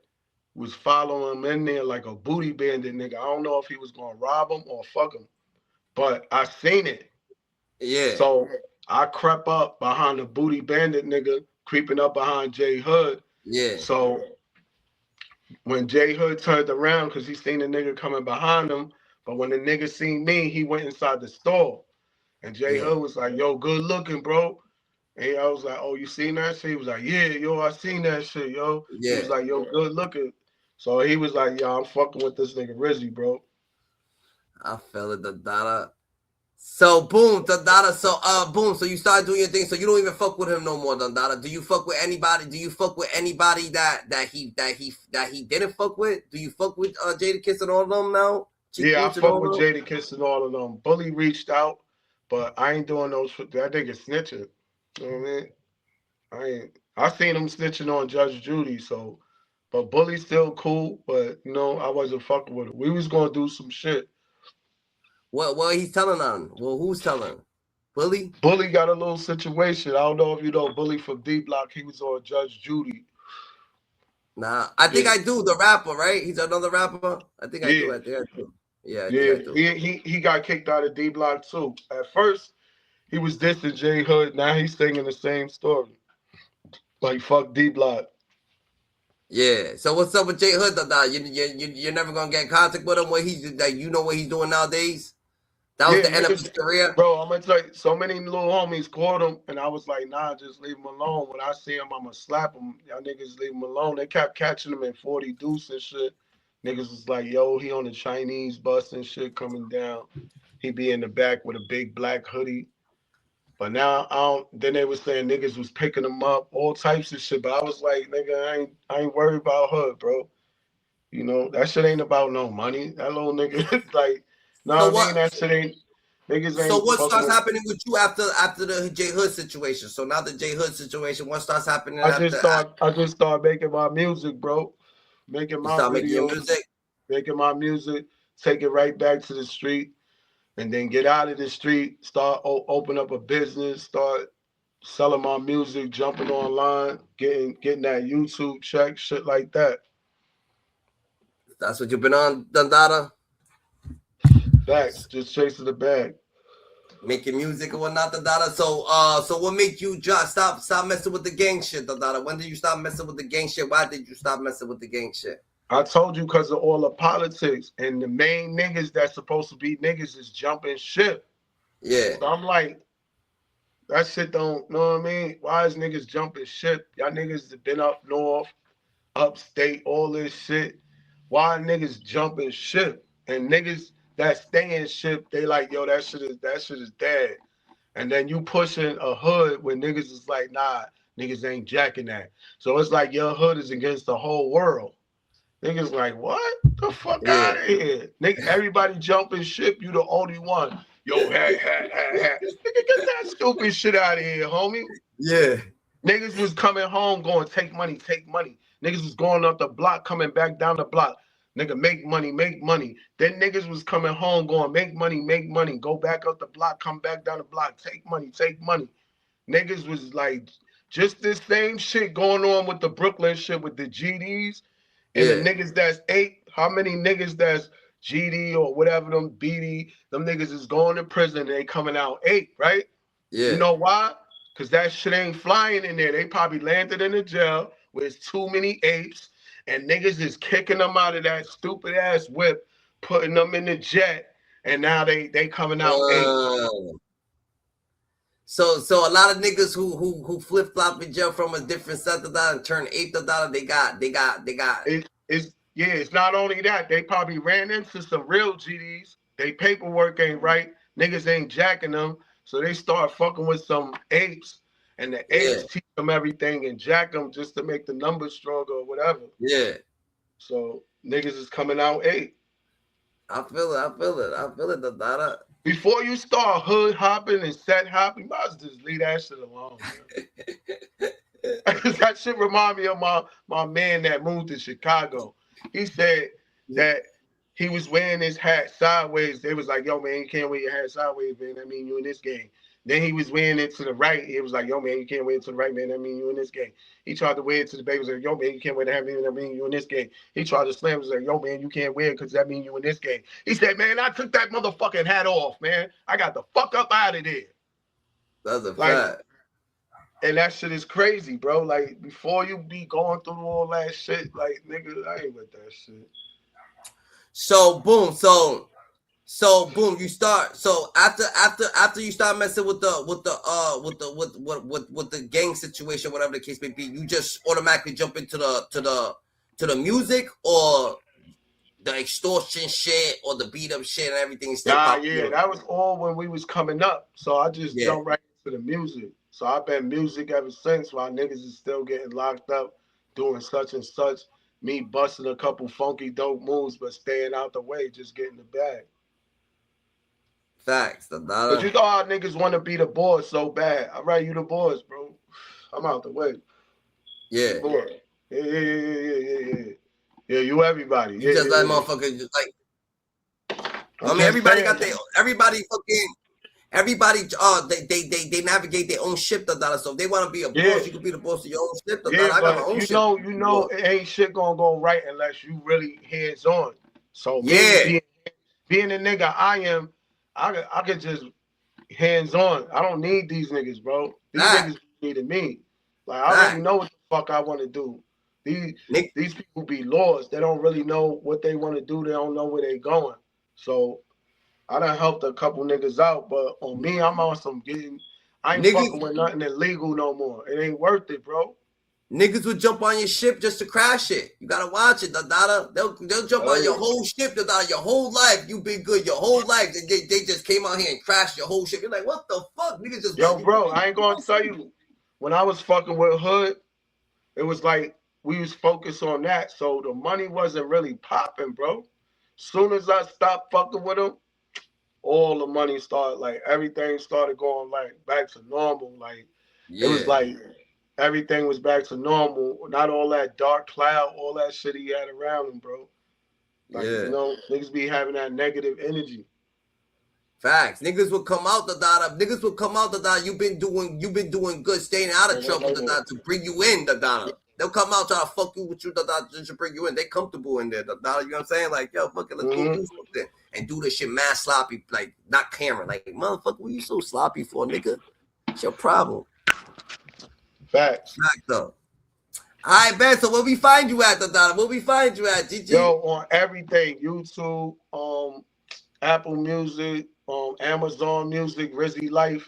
was following him in there like a booty bandit nigga. I don't know if he was gonna rob him or fuck him. But I seen it. Yeah. So I crept up behind the booty bandit nigga, creeping up behind J Hood. Yeah. So when J Hood turned around, because he seen the nigga coming behind him, but when the nigga seen me, he went inside the store. And J Yeah. Hood was like, yo, good looking, bro. And I was like, oh, you seen that shit? He was like, yeah, yo, I seen that shit, yo. He Yeah. was like, yo, good looking. So he was like, yo, I'm fucking with this nigga Rizzy, bro. I feel it, Dada. So boom, Dada. So boom. So you started doing your thing. So you don't even fuck with him no more, Dada. Do you fuck with anybody? Do you fuck with anybody that he didn't fuck with? Do you fuck with Jadakiss and all of them now? Yeah, I Pooch and fuck all with of them? Jadakiss and all of them. Bully reached out, but I ain't doing those. That nigga snitching. You know what I mean? I seen him snitching on Judge Judy, so but Bully's still cool, but you know, I wasn't fucking with him. We was gonna do some shit. What he's telling on? Well, who's telling? Bully? Bully got a little situation. I don't know if you know Bully from D Block. He was on Judge Judy. Nah, I think Yeah, I do. The rapper, right? He's another rapper. I think I do. yeah, I think I do. Yeah, I think yeah. I do. He got kicked out of D Block too. At first, he was dissing J Hood. Now he's singing the same story. Like fuck D Block. Yeah. So what's up with J Hood? You're never gonna get in contact with him. What he's like? You know what he's doing nowadays? That was Yeah, the end of his niggas, career. bro, I'm gonna tell you, so many little homies caught him, and I was like, nah, just leave him alone. When I see him, I'ma slap him. Y'all niggas leave him alone. They kept catching him in 40 deuce and shit. Niggas was like, yo, he on the Chinese bus and shit coming down. He be in the back with a big black hoodie. But now I don't. Then they was saying niggas was picking him up, all types of shit. But I was like, nigga, I ain't worried about hood, bro. You know that shit ain't about no money. That little nigga, like, know So what I mean? what? That shit ain't. Niggas So ain't what fucking starts with. happening with you after the J Hood situation? So now the J Hood situation, what starts happening after? I just start making my music, bro. Making You my start making your videos, music. making my music, take it right back to the street, and then get out of the street, start open up a business, start selling my music, jumping online, getting that YouTube check, shit like that. That's what you've been on, Dundada, Facts, just chasing the bag. making music and whatnot, Dundada. So what made you just stop messing with the gang shit, Dundada? When did you stop messing with the gang shit? Why did you stop messing with the gang shit? I told you because of all the politics and the main niggas that's supposed to be niggas is jumping ship. Yeah, So I'm like, that shit don't, know what I mean? Why is niggas jumping ship? Y'all niggas have been up north, upstate, all this shit. Why niggas jumping ship? And niggas that stay in ship, they like, yo, that shit is dead. And then you pushing a hood where niggas is like, nah, niggas ain't jacking that. So it's like your hood is against the whole world. Niggas like, what? The fuck yeah, out of here. Nigga, everybody jumping ship, you the only one. Yo, hat. Nigga, get that stupid shit out of here, homie. yeah, Niggas was coming home going, take money, take money. Niggas was going up the block, coming back down the block. Nigga, make money, make money. Then niggas was coming home going, make money. Go back up the block, come back down the block, take money, take money. Niggas was like, just this same shit going on with the Brooklyn shit with the GDs and the yeah, niggas that's eight. How many niggas that's GD or whatever them BD, them niggas is going to prison and they coming out eight, right? You yeah. know why? Because that shit ain't flying in there. They probably landed in a jail where it's too many apes and niggas is kicking them out of that stupid ass whip, putting them in the jet, and now they coming out eight. Uh, so a lot of niggas who flip flop in jail from a different set of dollar and turn eighth of dollar, they got. It's not only that, they probably ran into some real GDs. They paperwork ain't right. Niggas ain't jacking them. So they start fucking with some apes, and the Yeah, apes teach them everything and jack them just to make the numbers stronger or whatever. yeah. So niggas is coming out eight. I feel it, Dundada. Before you start hood hopping and set hopping, you might as well just leave that shit alone, man. That shit remind me of my man that moved to Chicago. He said that he was wearing his hat sideways. They was like, yo, man, you can't wear your hat sideways, man. That mean you in this game. Then he was wearing it to the right. It was like, yo, man, you can't wear it to the right, man. That mean you in this game. He tried to wear it to the baby. Was like, yo, man, you can't wear the hat, man. That mean you in this game. He tried to slam. Was like, yo, man, you can't wear it because that mean you in this game. He said, man, I took that motherfucking hat off, man. I got the fuck up out of there. That's a Like, fact. and that shit is crazy, bro. Like, before you be going through all that shit, like, nigga, I ain't with that shit. So boom, boom. You start. So after you start messing with the gang situation, whatever the case may be, you just automatically jump into the music or the extortion shit or the beat up shit and everything is still popping. Yeah, that was all when we was coming up. So I just Yeah. jumped right into the music. So I've been music ever since while niggas is still getting locked up, doing such and such. Me busting a couple funky dope moves, but staying out the way, just getting the bag. Facts. But you know how niggas want to be the boss so bad. All right, you the boss, bro. I'm out the way. Yeah. Boy. Yeah. Yeah, you everybody. You just let motherfuckers just like. I mean, everybody got their everybody they navigate their own ship, Dundada. So if they want to be a boss, you can be the boss of your own ship, Dundada. I got my own ship. You know, it ain't shit gonna go right unless you really hands on. So yeah, being the nigga I am, I could just hands on. I don't need these niggas, bro. These niggas needed me. Like I already know what the fuck I want to do. These people be lost. They don't really know what they want to do. They don't know where they going. So I done helped a couple niggas out, but on me, I'm on some getting. I ain't fucking with nothing illegal no more. It ain't worth it, bro. Niggas would jump on your ship just to crash it. You gotta watch it, Dada. They'll jump on your whole ship, Dada. Your whole life, you been good. Your whole life, they just came out here and crashed your whole ship. You're like, what the fuck, niggas just. Yo, bro, I ain't gonna tell you. When I was fucking with Hood, it was like we was focused on that, so the money wasn't really popping, bro. Soon as I stopped fucking with him, all the money started, like everything started going like back to normal. Like it was like everything was back to normal. Not all that dark cloud, all that shit he had around him, bro. Like, you know, niggas be having that negative energy. Facts. Niggas will come out the data. Niggas will come out the data. You've been doing good, staying out of trouble the data to bring you in the data. They'll come out try to fuck you with you the data to bring you in. They comfortable in there the data. You know what I'm saying? Like, yo, fuck it, let's go do something and do this shit mad sloppy. Like, not camera. Like, motherfucker, what you so sloppy for, nigga? It's your problem. Facts. Fact though. All right, man. So where we find you at the data? Where we find you at, GG? Yo, on everything, YouTube, Apple Music, Amazon Music, Rizzylife,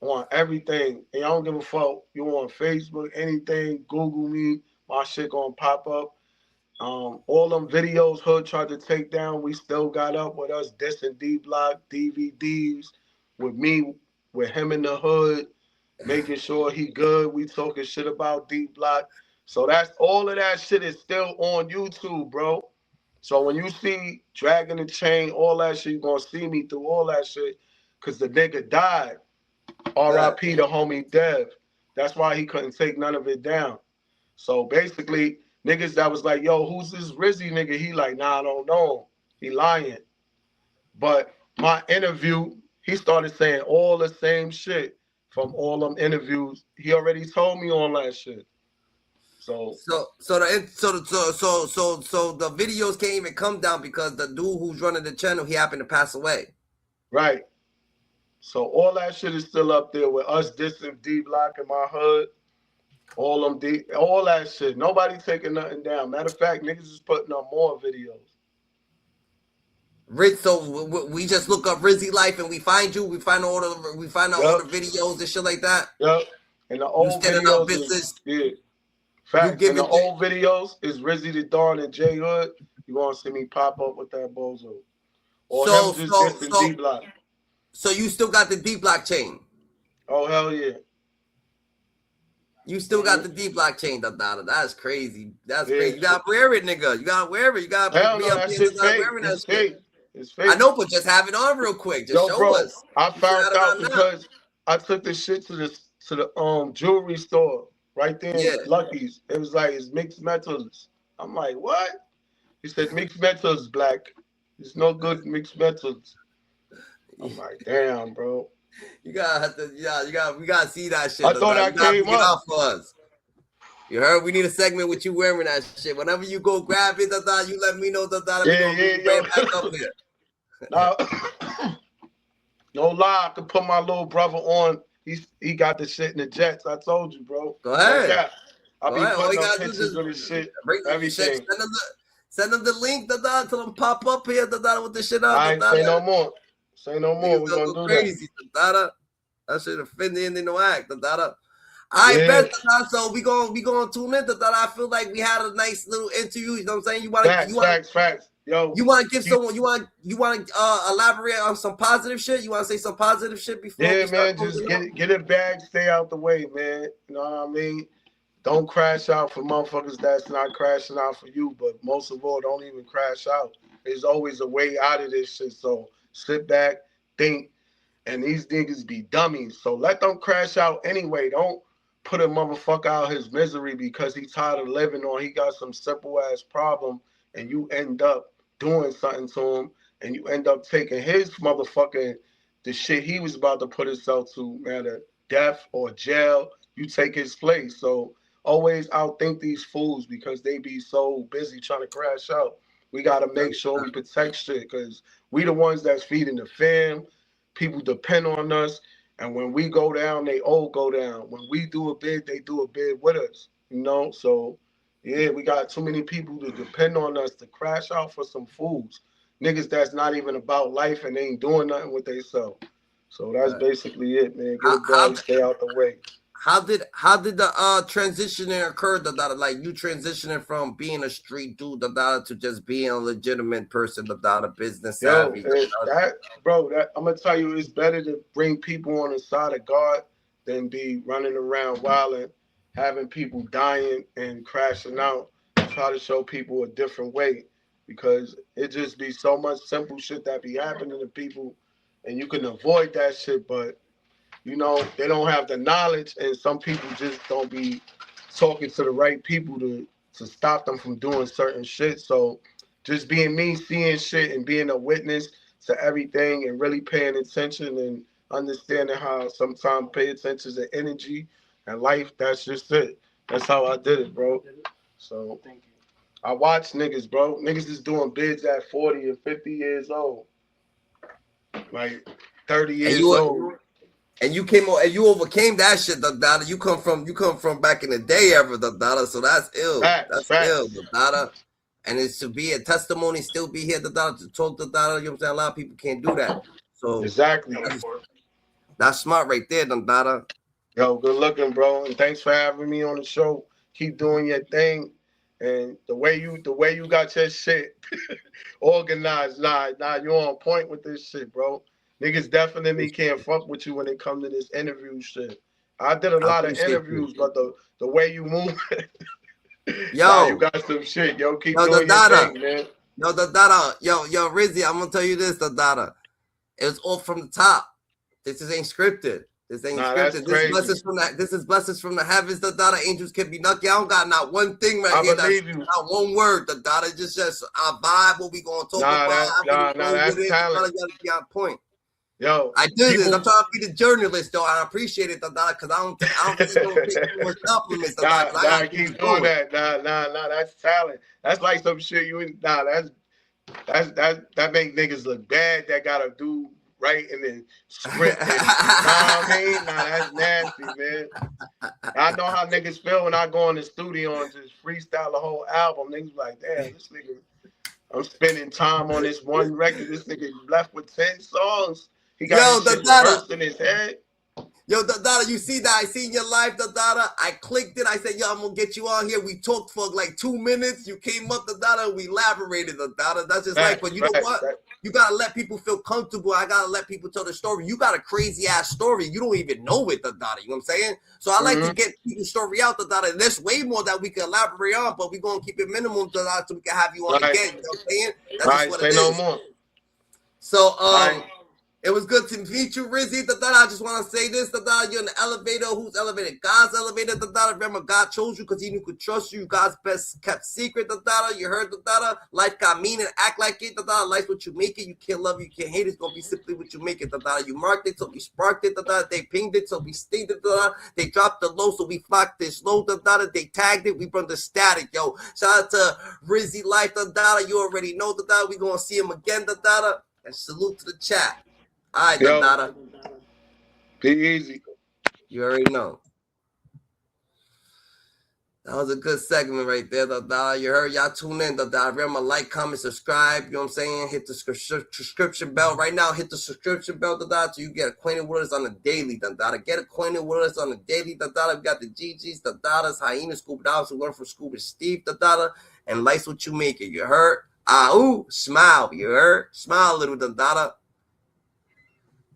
on everything. And I don't give a fuck. You on Facebook, anything, Google me, my shit gonna pop up. All them videos Hood tried to take down, we still got up with us dissing D-Block, DVDs, with me, with him in the hood, making sure he good. We talking shit about D-Block. So that's all of that shit is still on YouTube, bro. So when you see Dragging the Chain, all that shit, you're going to see me through all that shit because the nigga died. R.I.P. the homie Dev. That's why he couldn't take none of it down. So basically, niggas that was like, yo, who's this Rizzy nigga? He like, nah, I don't know him. He lying. But my interview, he started saying all the same shit from all them interviews. He already told me all that shit. So the videos can't even come down because the dude who's running the channel, he happened to pass away. Right. So all that shit is still up there with us dissing D-Block in my hood. All that shit. Nobody taking nothing down. Matter of fact, niggas is putting up more videos. So we just look up Rizzylife and we find you. We find all the videos and shit like that. Yep. And the old videos is, Fact. And the old videos is Rizzy the Dawn and J Hood. You want to see me pop up with that bozo. Or him just dissing D-Block. So you still got the D-Block chain? Oh, hell yeah. You still got the D-Block chain, that's crazy. That's crazy. You gotta wear it, nigga. You gotta wear it. You gotta be up here wearing that shit. It's fake. I know, but just have it on real quick. Just show us. I found out because I took this shit to the jewelry store right there in Lucky's. It was like, it's mixed metals. I'm like, what? He said mixed metals, black. There's no good mixed metals. I'm like, damn, bro. We gotta see that shit. I thought I came up for us. You heard? We need a segment with you wearing that shit. Whenever you go grab it, you let me know that back up here. No lie, I could put my little brother on. He got the shit in the Jets. I told you, bro. Go ahead. I'll be putting up pictures of this shit. Everything. Send them the link, till them pop up here, with the shit out. I ain't say no more. Say no more. We're gonna do crazy, that. That shit offend the end no act, I bet so we gonna tune in. I feel like we had a nice little interview. You know what I'm saying? Facts. Yo, you want to give someone? You want to elaborate on some positive shit? You want to say some positive shit before? Yeah, man. Just get it back. Stay out the way, man. You know what I mean? Don't crash out for motherfuckers that's not crashing out for you. But most of all, don't even crash out. There's always a way out of this shit. So sit back, think, and these niggas be dummies. So let them crash out anyway. Don't put a motherfucker out his misery because he tired of living or he got some simple ass problem and you end up doing something to him and you end up taking his motherfucking the shit he was about to put himself to, matter death or jail, you take his place. So always outthink these fools because they be so busy trying to crash out. We got to make sure we protect shit because we the ones that's feeding the fam. People depend on us. And when we go down, they all go down. When we do a bid, they do a bid with us. You know? So, yeah, we got too many people to depend on us to crash out for some fools. Niggas that's not even about life and they ain't doing nothing with themselves. So that's basically it, man. Get it done, stay out the way. how did the transitioning occur? Like you transitioning from being a street dude to just being a legitimate person, a business savvy. That I'm gonna tell you, it's better to bring people on the side of God than be running around wilding, having people dying and crashing out. Try to show people a different way, because it just be so much simple shit that be happening to people, and you can avoid that shit, but you know, they don't have the knowledge, and some people just don't be talking to the right people to stop them from doing certain shit. So just being me, seeing shit and being a witness to everything and really paying attention and understanding how sometimes pay attention to energy and life, that's just it. That's how I did it, bro. So I watch niggas, bro. Niggas is doing bids at 40 and 50 years old. Like 30 years old. And you came and you overcame that shit, You come from back in the day ever, So that's ill. That's ill, And it's to be a testimony, still be here, to talk, You know what I'm saying? A lot of people can't do that. So exactly. That's smart right there, Yo, good looking, bro. And thanks for having me on the show. Keep doing your thing. And the way you got your shit organized, nah, you're on point with this shit, bro. Niggas definitely can't fuck with you when it comes to this interview shit. I did a lot of interviews, but the way you move, yo, you got some shit. Yo, keep doing your thing, man. Yo, Rizzy, I'm gonna tell you this, It was all from the top. This ain't scripted. This ain't scripted. This is blessings from the heavens. Angels can be lucky. I don't got not one thing right here. Believe you. Not one word. It just says our vibe. What we gonna talk about? That's talent. You gotta be on point. Yo, I do this. I'm trying to be the journalist, though. I appreciate it, because I don't really don't take too much compliments. Keep doing that. Nah, that's talent. That's like some shit that make niggas look bad. That gotta do right in the script. I mean? That's nasty, man. I know how niggas feel when I go in the studio and just freestyle the whole album. Niggas like, damn, this nigga, I'm spending time on this one record. This nigga left with 10 songs. He got rehearsed in his head. Yo, you see that? I seen your life, I clicked it. I said, yo, I'm gonna get you on here. We talked for like 2 minutes. You came up, we elaborated, That's just but you know what? You gotta let people feel comfortable. I gotta let people tell the story. You got a crazy ass story. You don't even know it, You know what I'm saying? So I like to get people's story out, And there's way more that we can elaborate on, but we're gonna keep it minimum, so we can have you on again. You know what I'm saying? That's just what it is. No more. So it was good to meet you, Rizzy. I just want to say this. You're in the elevator. Whose elevator? God's elevator. Remember, God chose you because He knew could trust you. God's best kept secret. You heard life got mean and act like it. Life's what you make it. You can't love it. You can't hate it. It's gonna be simply what you make it. You marked it, so we sparked it. They pinged it, so we stinged it. They dropped the low, so we flocked this low. They tagged it. We brought the static. Yo, shout out to Rizzylife. You already know. We gonna see him again. And salute to the chat. All right, Dada. Be easy. You already know. That was a good segment right there, Dada. You heard, y'all tune in, Dada. Remember, like, comment, subscribe. You know what I'm saying? Hit the subscription bell. Right now, hit the subscription bell, Dada, so you get acquainted with us on the daily, Dada. Get acquainted with us on the daily, Dada. We got the GGs, the Dadas, Hyenas, Scuba Dogs, who learn from Scuba Steve, Dada. And life's what you make it. You heard? Smile. You heard? Smile a little, Dada.